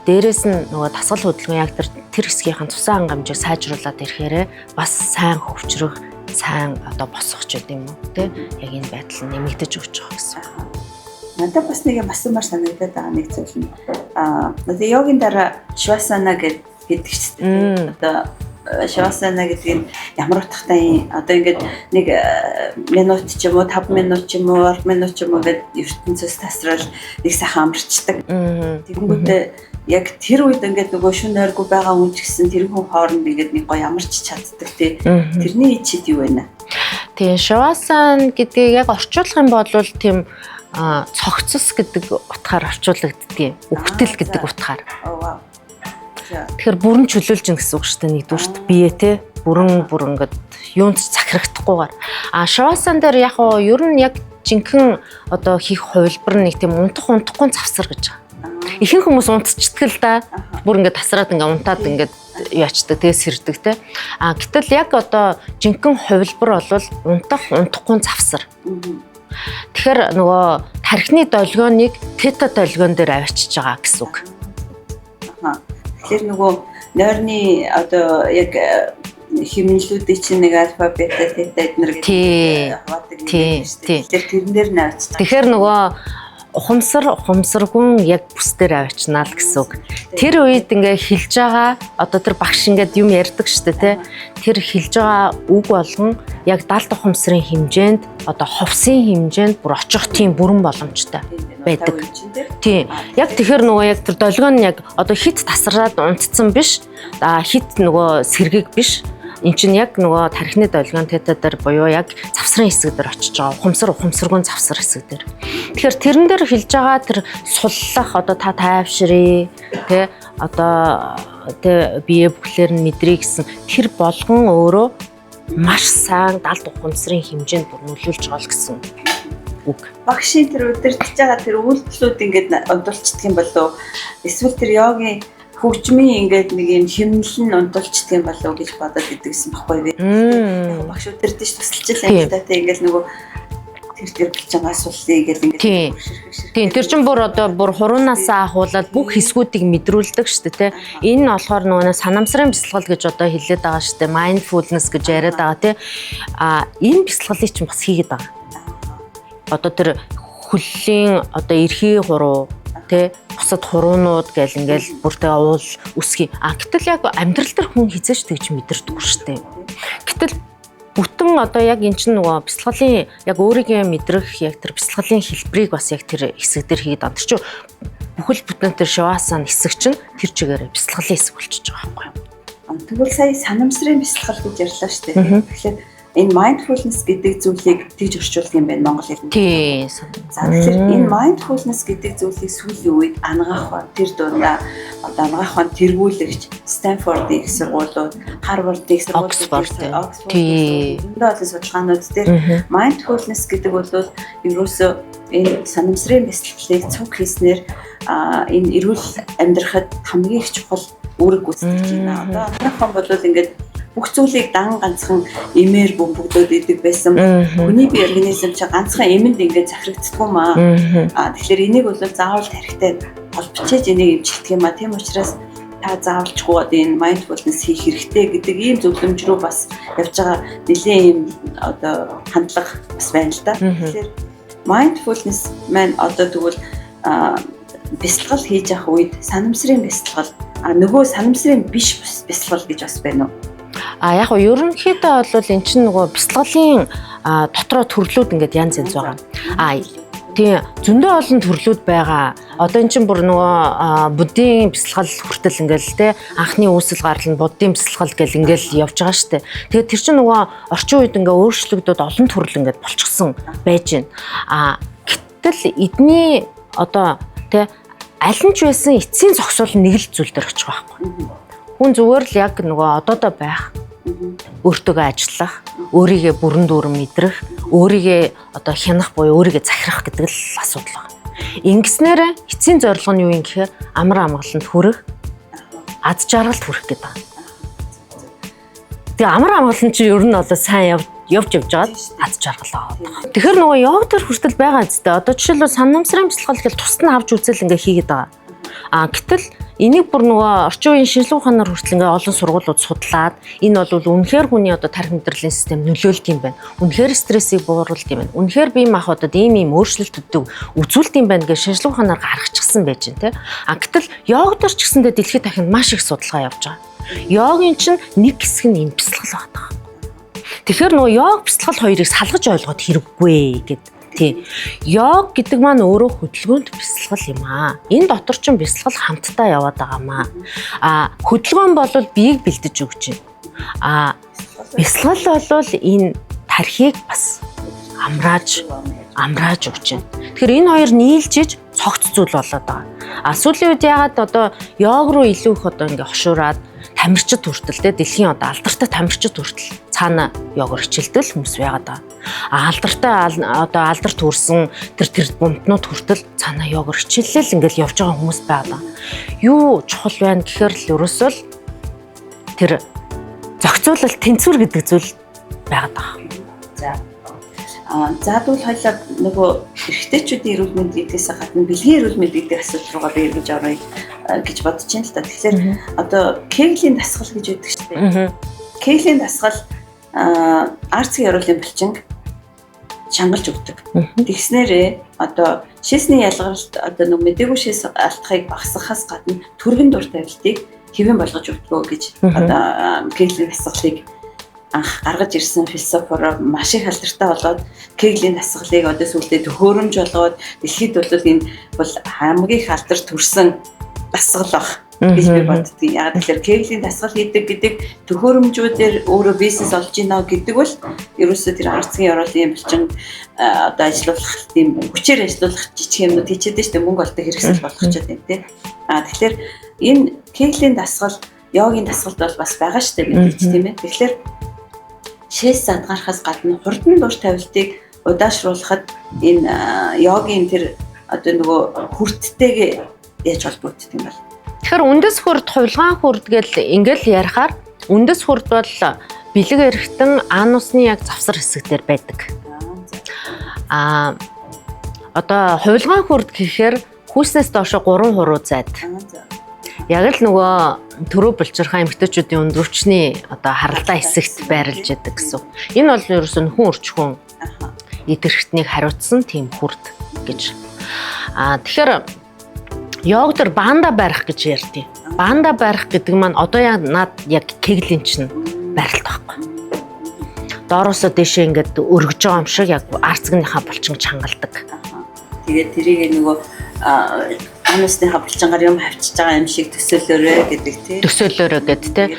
дээрээс нь нөгөө дасгал хөдөлгөөн яг тэр хэсгийнхэн цусан хангамжийг сайжруулад ирэхээр бас сайн хөвчрөх, сайн одоо босох ч гэдэм юм уу тий яг энэ байдал нь нэмэгдэж өгч байгаа гэсэн. Надад бас нэг юм асуумар санагдаад байгаа нэг зүйл нь одоо йогийн дараа швасана гэдэг чинь одоо швасана гэдэг нь ямар утгатай одоо ингээд нэг минут ч юм уу 5 минут ч юм уу 10 минут ч юм уу гэдэг ертөнцөөс тасрал нэг сайхан амарчдаг. Тэгэнгүүтээ яг тэр үед ингээд нөгөө шүн ойргүй байгаа хүн ч гэсэн тэр хүн хооронд ингээд нэг гоё амарч чаддаг тий. Тэрний ичид юу вэ? Тийм швасан гэдгийг яг орчуулах юм бол тийм цогцос гэдэг утгаар орчуулагддгийг, үхтэл гэдэг утгаар. Тэгэхээр бүрэн чөлөөлж ин гэсэн үг шүү дээ нэгдүгürt бие те бүрэн ингээд юунд захирагдахгүйгээр. Швасан дээр яг нь ер нь яг жинхэнэ одоо хийх хувилбар нэг тийм унтахгүй завсар гэж байгаа. Ихэнх хүмүүс унтцдаг л да. Бүр ингээд тасраад ингээд унтаад ингээд яачдаг тэгээ сэрдэг те. Гэтэл яг одоо жинхэнэ хувилбар бол унтахгүй завсар. Тэгэхээр нөгөө тархины долгионыг тета долгион дээр авчиж байгаа гэсэн үг. Тэгэхээр нөгөө нойрны одоо яг хэмнэлүүдийн чинь нэг альфа, бета, тета эднэр гэдэг хаваадаг юм байна шүү дээ. Тэгэхээр тэрэн дээр нь авчиж. Тэгэхээр нөгөө ухамсаргүй яг бүс дээр авчнаа л гэсэн үг. Тэр үед ингээ хэлж байгаа одоо тэр багш ингээд юм ярьдаг шүү дээ тий. Тэр хэлж байгаа үг болгон яг далд ухамсарын хэмжээнд одоо ховсын хэмжээнд бүр очих тийм бүрэн боломжтой байдаг. Тийм. Яг тэгэхээр нөгөө яг тэр долгион нь яг одоо хит тасраад унтцсан биш. Хит нөгөө сэргийг биш. Эн чинь яг нөгөө тархины долгион тета дээр буюу яг завсрын хэсэг дээр очиж байгаа. Ухамсаргүй завсар хэсэг дээр. Тэгэхээр тэрэн дээр хэлж байгаа тэр суллах одоо та тайвшрээ тэ одоо тэ бие бүхлээр нь мэдрээ гэсэн тэр болгон өөрөө маш сайн далд ухамсарын хэмжээнд бүр нөлөөлж байгаа л гэсэн үг. Багшийн тэр удирдах байгаа тэр үйлдэлүүд ингээд ондуулцдаг юм болов эсвэл тэр йогийн хөгжмийн ингээд нэг юм хэмнэл нь ундуулчдаг юм болов гэж бодоод идэгсэн баггүй би. Яг багш удирдах тусалж л юм да тэ ингээд нөгөө тэр болж байгаа асуултыг ингээд тийм тэр чинь бүр одоо бүр хуруунасаа ахуулаад бүх хэсгүүдийг мэдрүүлдэг шүү дээ тэ. Энэ нь болохоор нөгөө санамсрын бясалгал гэж одоо хэлээд байгаа шүү дээ. Mindfulness гэж яриад байгаа тэ. Энэ бясалгалыг чинь бас хийгээд байгаа. Одоо тэр хөллийн одоо эрхий хуруу тэ бусад хуруунууд гэл ингээл бүртээ уул үсгий. Гэтэл яг амьдрал дээр хүн хизээч тэгж мэдэрдэггүй шүү дээ. Гэтэл бүтэн одоо яг эн чинь нөгөө бясалгалын яг өөрийгөө мэдрэх яг тэр бясалгалын хэлбэрийг бас яг тэр хэсэг дээр хийгээд байна. Тэр чинь бүхэл бүтэн тэр швасан хэсэг чинь тэр чигээр бясалгалын хэсэг болчихж байгаа байхгүй юу? Тэгвэл сая санамсрын бясалгал гэж ярьлаа шүү дээ. Тэгэхээр энэ mindfulness гэдэг зүйлийг тэгж орчуулдаг юм байна монгол хэлээр. Тийм. За тэгэхээр энэ mindfulness гэдэг зүйлийг сүүлийн үед ангаах тэр дундаа одоо ангаах тэргүүлэгч Stanford-ийн их сургуулиуд, Harvard-ийн их сургуулиуд, Oxford-ийн судалгаанууд дээр mindfulness гэдэг бол ерөөсөө энэ санамсрын бясалгалыг цуг хийснээр энэ эрүүл амьдрахад хамгийн их чухал үүрэг гүйцэтгэж байна. Одоо ангаах бол ингээд бүх зүйлийг ганцхан эмээр бөмбөгдөөд идэг байсан. Хүний бие организм чинь ганцхан эмэнд ингээд захирагддаг юм аа. Тэгэхээр энийг бол заавал тархитай холбочиж энийг эмчилдэг юм аа. Тийм учраас та заавалчгүй одоо энэ mindfulness хийх хэрэгтэй гэдэг ийм зөвлөмж рүү бас явж байгаа нэлээд ийм одоо хандлага бас байна л да. Тэгэхээр mindfulness маань одоо тэгвэл бясалгал хийж явах үед санамсрын бясалгал нөгөө санамсрын биш бясалгал гэж бас байна уу? Яг нь ерөнхийдөө бол эн чинь нөгөө бясалгалын дотроо төрлүүд ингээд янз янз байгаа. Тийм зөндөө олон төрлүүд байгаа. Одоо эн чинь бүр нөгөө буддийн бясалгал хүртэл ингээл те анхны үүсэл гарал нь буддийн бясалгал гэл ингээл явж байгаа штэ. Тэгээд тэр чинь нөгөө орчин үед ингээ өөрчлөгдөд олон төрөл ингээд болчихсон байж байна. Гэтэл эдний одоо те аль нь ч байсан эцсийн зогсоол нэг л зүйл дээр очих байхгүй. Хүн зүгээр л яг нөгөө одоодоо байх, өөртөөгөө ажиллах, өөрийгөө бүрэн дүүрэн мэдрэх, өөрийгөө одоо хянах буюу өөрийгөө захирах гэдэг л асуудал байна. Ингэснээр эцсийн зорилго нь юу юм гэхээр амар амгаланд хүрэх, ад жаргалд хүрэх гэдэг байна. Тэгээ амар амгалан чи ер нь одоо сайн явж жаад ад жаргалаа. Тэгэхээр нөгөө йог төр хүртэл байгаа зү. Одоо жишээлбэл санамсрын бясалгал гэхэл тусад нь авч үзэл ингээ хийгээд байгаа. Гэтэл энийг бүр нөгөө орчин үеийн шинжилгээ ухаанаар хүртэл ингээ олон сургуулиуд судлаад энэ бол үнэхээр хүний одоо тархи мэдрэлийн систем нөлөөлт юм байна. Үнэхээр стрессийг бууруулт юм байна. Үнэхээр бие махбодод ийм өөрчлөлтүүдийг үзүүлт юм байна гэж шинжилгээ ухаанаар гаргачихсан байж байна, тэ. Гэтэл йог төр ч гэсэндээ дэлхийд дахин маш их судалгаа явж байгаа. Йогийн чинь нэг хэсэг нь энэ бясалгал байдаг. Тэгэхээр нөгөө йог бясалгал хоёрыг салгаж ойлгоход хэрэггүй гэд. Тийм. Йог гэдэг маань өөрөө хөдөлгөөнд бясалгал юм аа. Энэ дотор ч бясалгал хамтдаа яваад байгаамаа. Хөдөлгөөн бол биеийг бэлдэж өгч байна. Бясалгал бол энэ тархийг бас амрааж өгч байна. Тэгэхээр энэ хоёр нийлжиж цогц зүйл болоод байгаа. Сүүлийн үед ягаад одоо йог руу илүү их одоо ингээ хошуураад тамирчид хүртэл те дэлхийн одоо алдартай тамирчид хүртэл цаана йогоор хичээлдэг хүмүүс байгаад байгаа. Алдартай одоо алдарт хүрсэн тэр бомтнууд хүртэл цаана йогоор хичээлэл ингээл явж байгаа хүмүүс байгаа. Юу чухал байна гэхээр л ерөөсөө л тэр зохицуулалт тэнцвэр гэдэг зүйл байгаад байгаа. Заадвал хоёлаа нөгөө эрэгтэйчүүдийн эрүүл мэндээс гадна бэлгийн эрүүл мэнд гэдэг асуудал руугаа би эргэж оръё гэж бодож байна л да. Тэгэхээр одоо Кеглийн дасгал гэж байдаг шүү дээ. Кеглийн дасгал арцгийн яруулын булчинг чангалж өгдөг. Тэгснээрээ одоо шээсний ялгаралт одоо нэг мэдээгүй шээс алтхыг багасгахаас гадна түргэн дур тавилтыг хэвэн болгож өгдөг гэж одоо Кеглийн дасгалыг анх гаргаж ирсэн философор маш их алдартай болоод Кеглийн дасгалыг одоо сүүлдээ төхөөрөмж болгоод дэлхийд бол энэ бол хамгийн их алдар төрсэн дасгал баг гэж би боддгийг. Яг тэгэхээр Кеглийн дасгал хийдэг гэдэг төхөөрөмжүүдээр өөрөө бизнес олж гинэ гэдэг бол ерөөсөө тэр арцгийн яруулын булчин одоо ажилуулах тийм хүчээр ажилуулах жижиг юмнууд хийчихэд шүү дээ, мөнгө олдог хэрэгсэл болгочиход байна тийм. Тэгэхээр энэ Кеглийн дасгал йогийн дасгалд бол бас байгаа шүү дээ мэдээж тийм ээ. Тэгэхээр шээс задгарахаас гадна хурдан дур тавилтыг удаашруулахад энэ йогийн тэр одоо нөгөө хүрттэйг яаж холбогддог юм бол. Тэгэхээр үндэс хүрд, хувилгаан хүрд гэл ингээл ярихаар үндэс хүрд бол бэлэг эрхтэн анусны яг завсар хэсэгтэр байдаг. Одоо хувилгаан хүрд гэхээр хүүснээс доош 3 хуруу зайд. Яг л нөгөө төрөө булчирхай эмэгтэйчүүдийн өндөрчний одоо харалдаа хэсэгт байрлаж яадаг гэсэн. Энэ бол ерөөсөө хүн өрчхөн идэрхтнийг хариуцсан тийм хүрд гэж. Тэгэхээр йог төр банда барих гэж ярьдیں۔ Банда барих гэдэг маань одоо яг Кеглийн чинь барилт байхгүй. Доороосоо дэшээ ингээд өргөж байгаа юм шиг яг арцгийнхаа булчин чангалдаг. Тэгээд тэрийг нөгөө анусны булчингаар юм хавчиж байгаа юм шиг төсөөлөөрэй гэдэг тийм. Төсөөлөөрэй гэд тийм.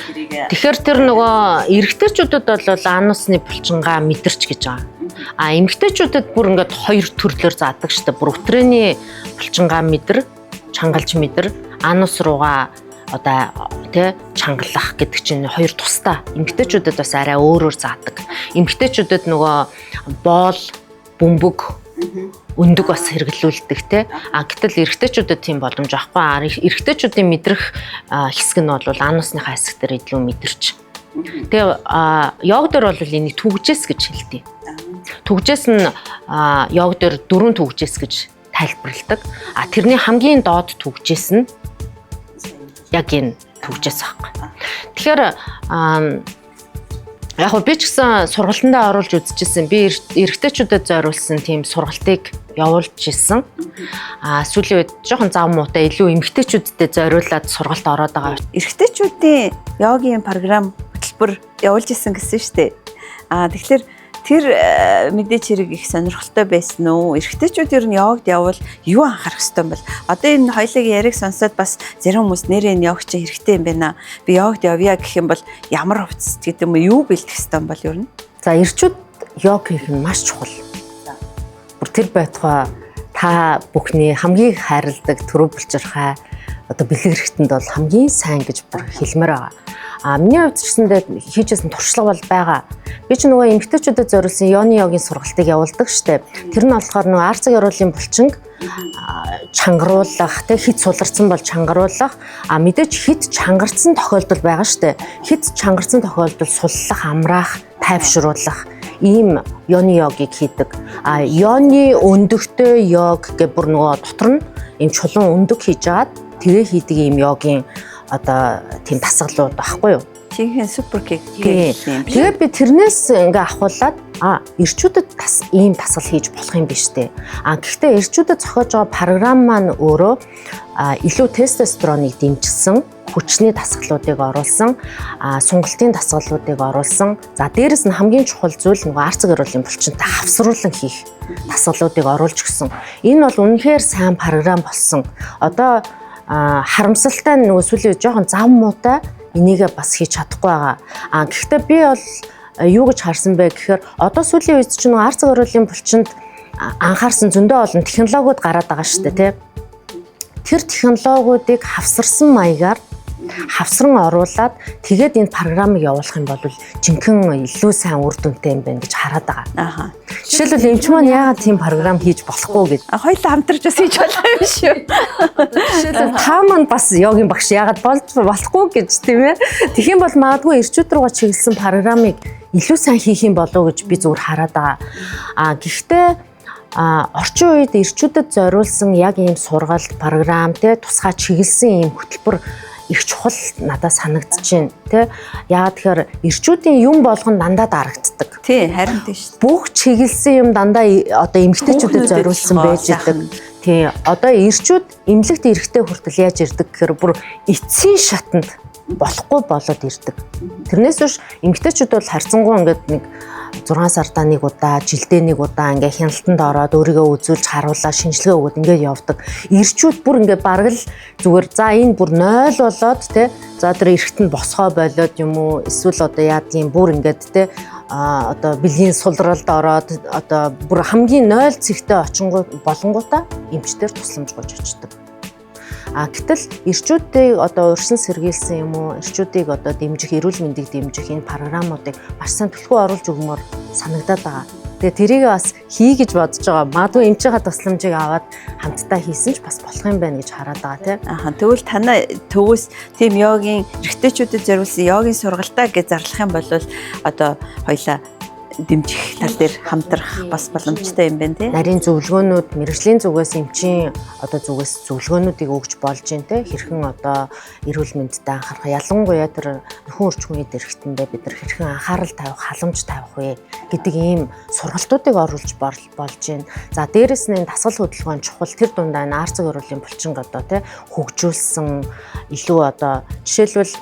Тэгэхээр тэр нөгөө эрэгтэйчүүдэд бол анусны булчингаа мэдэрч гэж байгаа. Эмэгтэйчүүдэд бүр ингээд хоёр төрлөөр заадаг шүү дээ. Бүр өтрээний булчингаа мэдэр, чангалж мэдэр, анус руугаа одоо тий чангалах гэдэг чинь хоёр тусдаа. Эмэгтэйчүүдэд бас арай өөрөөр заадаг. Эмэгтэйчүүдэд нөгөө боол, бөмбөг өндөг бас хэрэглүүлдэг те. Гэтэл эрэгтэйчүүдэд тийм боломж авахгүй. Эрэгтэйчүүдийн мэдрэх хэсэг нь бол анусныхаа хэсгээр илүү мэдэрч. Тэгээ йог дээр бол энийг түгжээс гэж хэлдэг. Түгжээс нь йог дээр 4 түгжээс гэж тайлбарладаг. Тэрний хамгийн доод түгжээс нь яг энэ түгжээс аахгүй. Тэгэхээр яг би ч гэсэн сургалтандаа оруулж үзчихсэн. Би эрэгтэйчүүдэд зориулсан тийм сургалтыг явуулж ирсэн. Сүүлийн үед жоохон зам муутай илүү эмэгтэйчүүдэд зориулаад сургалт ороод байгаа. Эрэгтэйчүүдийн йогийн програм хөтөлбөр явуулж ирсэн гэсэн шүү дээ. Тэгэхээр тэр мэдээч хэрэг их сонирхолтой байсан уу? Эрэгтэйчүүд ер нь йогд явбал юу анхаарах ёстой юм бол? Одоо энэ хоёлыг яриг сонсоод бас зарим хүмүүс нэрээ энэ йог чинь хэрэгтэй юм байна. Би йогд явъя гэх юм бол ямар хувцас гэдэг юм юу бэлдэх ёстой юм бол ер нь? За эрчүүд йог хийх нь маш чухал. Бүр тэр байтугай та бүхний хамгийн хайрладаг төрөө булчирхай одоо бэлэг хэрэгтэнд бол хамгийн сайн гэж бүр хэлмээр байгаа. Миний хувьд ч гэсэндээ хийжсэн туршлага бол байгаа. Би ч нөгөө эмэгтэйчүүдэд зориулсан йоны йогийн сургалтыг явуулдаг штеп. Тэр нь болохоор нөгөө арцаг яруулын булчинг чангаруулах, тэ хит суларсан бол чангаруулах, мэдээж хит чангарсан тохиолдол байгаа штэ. Хит чангарсан тохиолдол суллах, амраах, тайвшруулах ийм йоны йогыг хийдэг. Йоны өндөгтэй йог гэх бүр нөгөө дотор нь ийм чулуун өндөг хийж агаад тэгээ хийдэг ийм йогийн одоо тийм дасгалууд багхгүй юу? Жинхэнэ супер кек юм. Тэгээ би тэрнээс ингээ ахуулаад эрчүүдэд ийм дасгал хийж болох юм биш үү? Гэхдээ эрчүүдэд зохиож байгаа програм маань өөрөө илүү тестостероныг дэмжсэн хүчний дасгалуудыг оруулсан, сунгалтын дасгалуудыг оруулсан. За дээрэс нь хамгийн чухал зүйл нөгөө арцэг эрүүлийн булчинтай хавсруулан хийх дасгалуудыг оруулж өгсөн. Энэ бол үнэхээр сайн програм болсон. Одоо харамсалтай нөгөө сүүлийн жоохон зам муутай энийгээ бас хийж чадахгүй байгаа. Гэхдээ би бол юу гэж харсан бэ гэхээр одоо сүүлийн үед чинь нөгөө арцэг эрүүлийн булчинд анхаарсан зөндөө олон технологиуд гараад байгаа шүү дээ, тийм. Тэр технологиудыг хавсарсан маягаар хавсран оруулаад тэгээд энэ програмыг явуулах юм бол жинхэнэ илүү сайн үр дүнтэй юм байна гэж хараад байгаа. Жишээлбэл эмч маань яагаад тийм програм хийж болохгүй гэж. Хоёулаа хамтарч бас хийж болох юм шүү. Жишээлбэл та маань бас йогийн багш яагаад болохгүй гэж тийм ээ. Тэгэх юм бол магадгүй эрчүүд рүүгээ чиглэсэн програмыг илүү сайн хийх юм болов уу гэж би зүгээр хараад байгаа. Гэхдээ орчин үед эрчүүдэд зориулсан яг ийм сургалт програм те тусгай чиглэсэн ийм хөтөлбөр их чухал надад санагдаж байна тий. Яагаад тэгэхээр эрчүүдийн юм болгон дандаа дарагддаг. Тий, харин тийш. Бүх чиглэсэн юм дандаа одоо эмэгтэйчүүдэд зориулсан байж идэг. Тий, одоо эрчүүд эмнэлэгт эрэхтэй хүртэл яаж ирдэг гэхээр бүр эцсийн шатанд болохгүй болоод ирдэг. Тэрнээс биш эмэгтэйчүүд бол харьцангуй ингээд нэг 6 сардаа нэг удаа, жилдээ нэг удаа ингээ хяналтанд ороод өөрийгөө үзүүлж харуулаа, шинжилгээ өгөөд ингээ явдаг. Эрчүүд бүр ингээ бараг л зүгээр за энэ бүр 0 болоод те за тэр эрэхт нь босгоо болоод юм уу эсвэл одоо яадгийн бүр ингээд те одоо бэлгийн сулралд ороод одоо бүр хамгийн 0 цэгтэй очингуу болонгуудаа эмчтэр тусламж гойж очдог. Гэтэл эрчүүдийг одоо урьдчилан сэргийлсэн юм уу эрчүүдийг одоо дэмжих, эрүүл мэндийг дэмжих энэ програмуудыг маш сайн төлхөө оруулж өгмөр санагдаад байгаа. Тэгээ тэрийг бас хий гэж бодож байгаа. Магадгүй эмчийнхаа тусламжийг аваад хамтдаа хийсэн ч бас болох юм байна гэж хараад байгаа тийм. Тэгвэл танай төвөөс тийм йогийн эрэгтэйчүүдэд зориулсан йогийн сургалтаа гэж зарлах юм бол одоо хоёлаа дэмжих тал дээр хамтрах бас боломжтой юм байна тийм. Нарийн зөвлөгөөнүүд мэрэгжлийн зүгээс эмчийн одоо зүгээс зөвлөгөөнүүдийг өгж болж байна тийм. Хэрхэн одоо эрүүл мэндэд анхаарах, ялангуяа тэр нөхөн өрчмийн дэргэтэндээ бид нар хэрхэн анхаарал тавих, халамж тавих вэ гэдэг ийм сургалтуудыг оруулж болж байна. За дээрэс нь энэ дасгал хөдөлгөөн чухал тэр дундаа энэ арцэг эрүүлийн булчинг одоо тийм хөгжүүлсэн илүү одоо жишээлбэл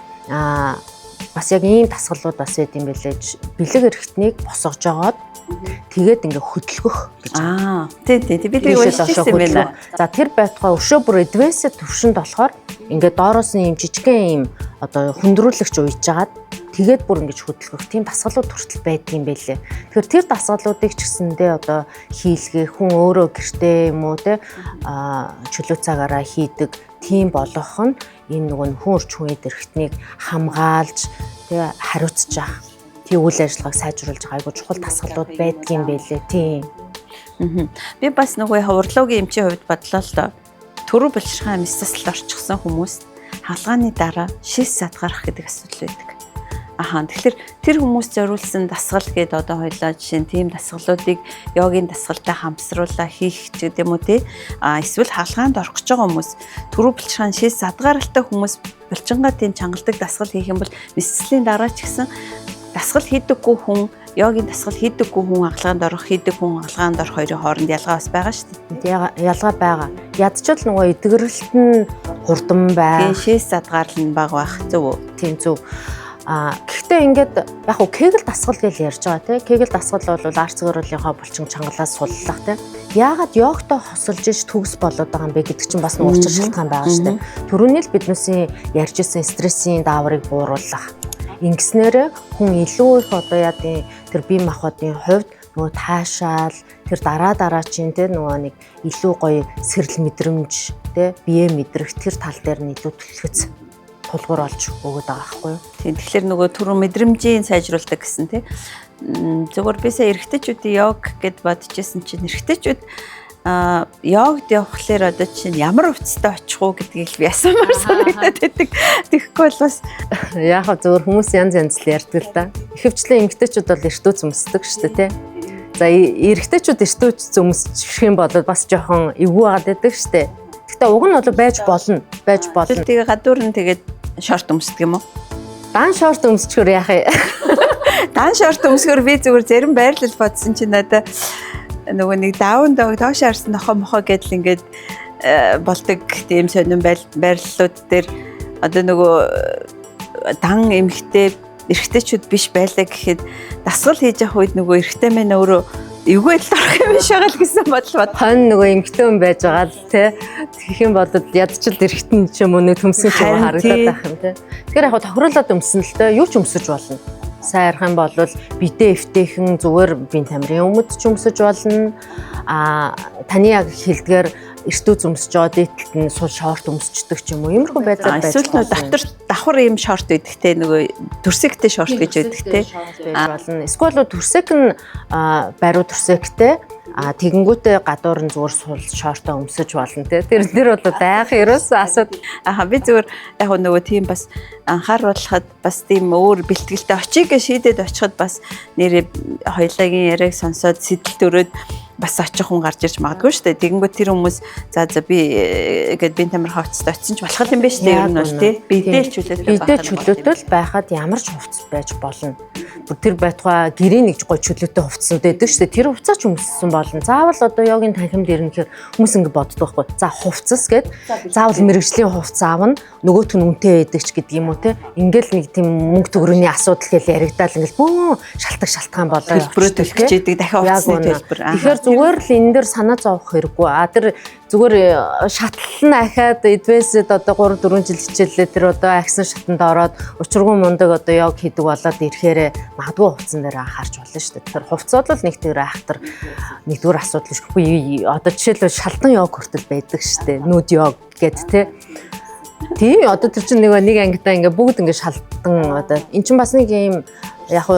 бас яг ийм дасгалууд бас байд юм бэлээ. Бэлэг эрхтнийг босгож жагаад тэгээд ингээ хөдөлгөх гэж. Тий бид нэг уншижсэн юм байна. За тэр байтугай өшөө бүр эдвэсэ төвшөнд болохоор ингээ доороос нь ийм жижигхэн ийм одоо хүндрүүлэгч уйж жагаад тэгээд бүр ингэж хөдөлгөх тийм дасгалууд хүртэл байдаг юм бэлээ. Тэгэхээр тэр дасгалуудыг ч гэсэндээ одоо хийлгэх хүн өөрөө гэртээ юм уу те чөлөө цагаараа хийдэг тийм болгох нь энэ нөгөө хүн орчмын дэрхтнийг хамгаалж тэгээ хариуцж байгаа. Тийм үйл ажиллагааг сайжруулж байгаа айгуу чухал дасгалууд байдаг юм байлээ тийм. Би бас нөгөө урлагийн эмчийн хувьд бодлоо л доо. Төрөв булчирхай амьсгалд орчихсон хүмүүст хаалгааны дараа шис задгарах гэдэг асуудал байдаг. Тэгэхээр тэр хүмүүс зориулсан дасгал гэдэг одоо хоёлаа жишээ нь тийм дасгалуудыг йогийн дасгалтай хамсруулаа хийх ч гэдэг юм уу тий. Эсвэл хаалгаанд орох гэж байгаа хүмүүс төрөв булчирхай шис задгаралтай хүмүүс булчингаа тийм чангалдаг дасгал хийх юм бол мэдсэлийн дараа ч гэсэн дасгал хийдэггүй хүн йогийн дасгал хийдэггүй хүн хаалгаанд орох хийдэг хүн хаалгаанд орох хоёрын хооронд ялгаа бас байгаа шүү дээ. Ялгаа байгаа. Ядчил нөгөө эдгэрэлт нь хурдан бай. Тийм шис задгаал нь бага байх зөв үү? Тийм зөв. Гэхдээ ингээд яг уу кегл дасгал гэж ярьж байгаа тийм. Кегл дасгал бол арцэг эрүүлийнхаа булчин чангалаас суллах тийм. Яагаад йогтой хосолж иж төгс болоод байгаа юм бэ гэдэг чинь бас нуурчил шалтгаан байгаа шүү дээ. Түрүүний л биднээсээ ярьж исэн стрессийн дааврыг бууруулах. Ингэснээр хүн илүү их одоо яадын тэр бие махбодын хувьд нөгөө таашаал тэр дараа чинь те нөгөө нэг илүү гоё сэрэл мэдрэмж те бие мэдрэх тэр тал дээр нь илүү төлөвлөц тулгуур олж өгöd байгаа байхгүй юу. Тийм тэгэхээр нөгөө түрүү мэдрэмжийн сайжруулдаг гэсэн те зүгээр бисаа эрэгтэйчүүдийн йог гэд бодож исэн чинь эрэгтэйчүүд йогд явахлаар одоо чинь ямар хувцастай очих уу гэдгийг би асуумаар санагдаад байдаг. Тэгэхгүй бол бас яг зөвөр хүмүүс янз янз л ярьдаг л да. Ихэвчлэн эмэгтэйчүүд бол эртөө зөмсдөг шүү дээ тий. За эрэгтэйчүүд эртөө зөмсчих юм бол бас жоохон эвгүй байгаад байдаг шүү дээ. Гэхдээ уг нь бол байж болно. Тэгээ гадуур нь тэгээд шорт өмсдөг юм уу? Дан шорт өмсчихөр яах юм? Дан шорт өмсгөр би зүгээр зарим байрлал бодсон чинь надаа нөгөө нэг даун дог тоош харсан нохоо гэдэл ингээд болдог тийм сонирн байрлалууд дээр одоо нөгөө дан эмхтэй эрэгтэйчүүд биш байлаа гэхэд дасгал хийж явах үед нөгөө эрэгтэй мэн өөрөө эвгүй л орох юм биш байгаа л гэсэн бодол бод. Хон нөгөө эмхтэй хүн байж байгаа л тий. Тэгэх юм бол ядчил эрэгтэн ч юм уу нэг төмсөн ч юм харагдаад байх юм тий. Тэгэхээр яг тохируулаад өмсөн л дээ юу ч өмсөж болно. Сайн ярих юм бол бидээ эвтэйхэн зүгээр бие тамирын өмд ч өмсөж болно. Таны яг хэлдгээр эртөө зөмсөж байгаа дээдлэлт нь сул шорт өмсчдөг ч юм уу. Иймэрхүү байдлаар байж болно. Эсвэл дотор давхар ийм шорт байдаг те нөгөө төрсөгтэй шорт гэж байдаг те. Болно. Эсвэл төрсөг нь баруун төрсөгтэй тэгэнгүүтээ гадуур нь зүгээр сул шортоо өмсөж болно те. Тэр бол байх ерөөсөө асуудал. Би зүгээр яг нөгөө тийм бас анхааруулхад бас тийм өөр бэлтгэлтэй очиг шийдээд очиход бас нэрээ хоёулагийн яриаг сонсоод сэтэл төрөөд бас очих хүн гарч ирж магадгүй шүү дээ. Тэгэнгүүт тэр хүмүүс за би гээд бие тамир хавцтай очсон ч болох юм байна шүү дээ. Ер нь бол тий. Бидээ чөлөөтэй байхад ямар ч хувцас байж болно. Тэр байтугай гэрээ нэг гой чөлөөтэй хувцснууд байдаг шүү дээ. Тэр хувцаа ч өмссөн болно. Заавал одоо йогийн танхимд ирнэ гэхээр хүмүүс ингэ боддог байхгүй. За хувцас гээд заавал мэрэгжлийн хувцас аавна нөгөөх нь үнэтэй байдаг ч гэдэг юм уу те. Ингээл нэг тийм мөнгө төгрөгийн асуудал гэж яригдаал ингээл бөө шалтгаан болоо. Төлбөрөө төлөх гэдэг дахин хувцсны төлбөр. Тэгэхээр зүгээр л энэ дээр санаа зовох хэрэггүй. Тэр зүгээр шатлал нь ахаад эдвэсэд одоо 3-4 жил хичээллээ тэр одоо агсан шатанд ороод учиргүй мундаг одоо йог хийдэг болоод ирэхээр магадгүй хувцсан дээр анхаарч болно шүү дээ. Тэгэхээр хувцсууд л нэг тэр айхтар нэгдүгээр асуудал шгүй. Одоо жишээлбэл шалдан йог хүртэл байдаг шүү дээ. Нүд йог гэд те. Тийм одоо тэр чинь нэг ангидаа ингээ бүгд ингээ шалдан одоо эн чинь бас нэг юм яг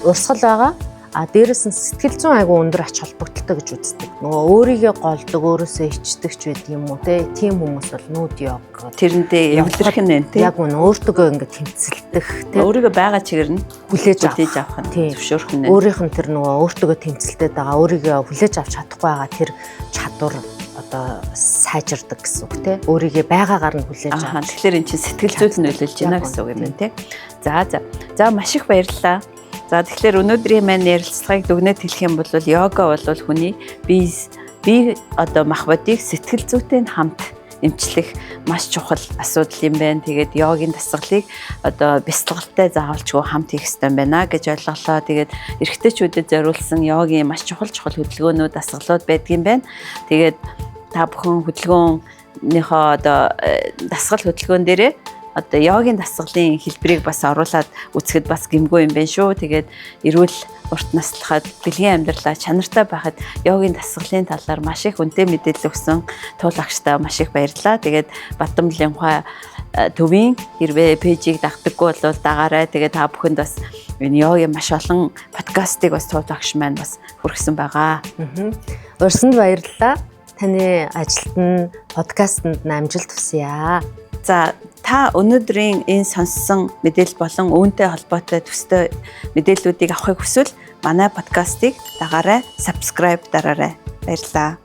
урсгал байгаа. Дээрээс нь сэтгэл зүйн айгу өндөр ач холбогдолтой гэж үздэг. Нөгөө өөрийгөө голдог, өөрөөсөө ичдэг ч байд юм уу те. Тийм хүмүүс бол нүд йог. Тэрэндээ эвлэрх нь те. Яг үнэ өөртөө ингээ тэмцэлдэх те. Өөрийгөө байгаа чигээр нь хүлээж авах нь зөвшөөрөх нь. Өөрийнх нь тэр нөгөө өөртөө тэмцэлтэй байгаа, өөрийгөө хүлээж авч чадахгүй байгаа тэр чадвар одоо сайжирдаг гэсэн үг те. Өөрийгөө байгаагаар нь хүлээж авах. Тэгэхээр эн чинь сэтгэл зүйд нь нөлөөлж байна гэсэн үг юм байна те. За маш их баярлалаа. За тэгэхээр өнөөдрийн маань ярилцлагыг дүгнэж хэлэх юм бол йога бол хүний бие одоо мах бодийг сэтгэл зүйтэй хамт эмчлэх маш чухал асуудал юм байна. Тэгээд йогийн дасгалыг одоо бясалгалтай заавалчгүй хамт хийх ёстой байна гэж ойлголоо. Тэгээд эрэгтэйчүүдэд зориулсан йогийн маш чухал хөдөлгөөнүүд дасгалууд байдгийн байна. Тэгээд та бүхэн хөдөлгөөнийхөө одоо дасгал хөдөлгөөн дээрээ одоо йогийн дасгалын хэлбэрийг бас оруулаад үзэхэд бас гэмгүй юм байна шүү. Тэгээд эрүүл урт наслахад бэлгийн амьдралаа чанартай байхад йогийн дасгалын талаар маш их үнэтэй мэдээлэл өгсөн туул агштаа маш их баярлалаа. Тэгээд Бадамлын ухаан төвийн хэрвээ пэйжийг дагдаггүй бол дагаарай. Тэгээд та бүхэнд бас энэ йогийн маш олон подкастыг бас туул агш маань бас хүргэсэн байгаа. Урьсанд баярлалаа. Таны ажилд нь подкастт амжилт хүсье. За та өнөөдрийн энэ сонссон мэдээлэл болон үүнтэй холбоотой төстэй мэдээллүүдийг авахыг хүсвэл манай подкастыг дагаарай, subscribe дараарай. Баярлалаа.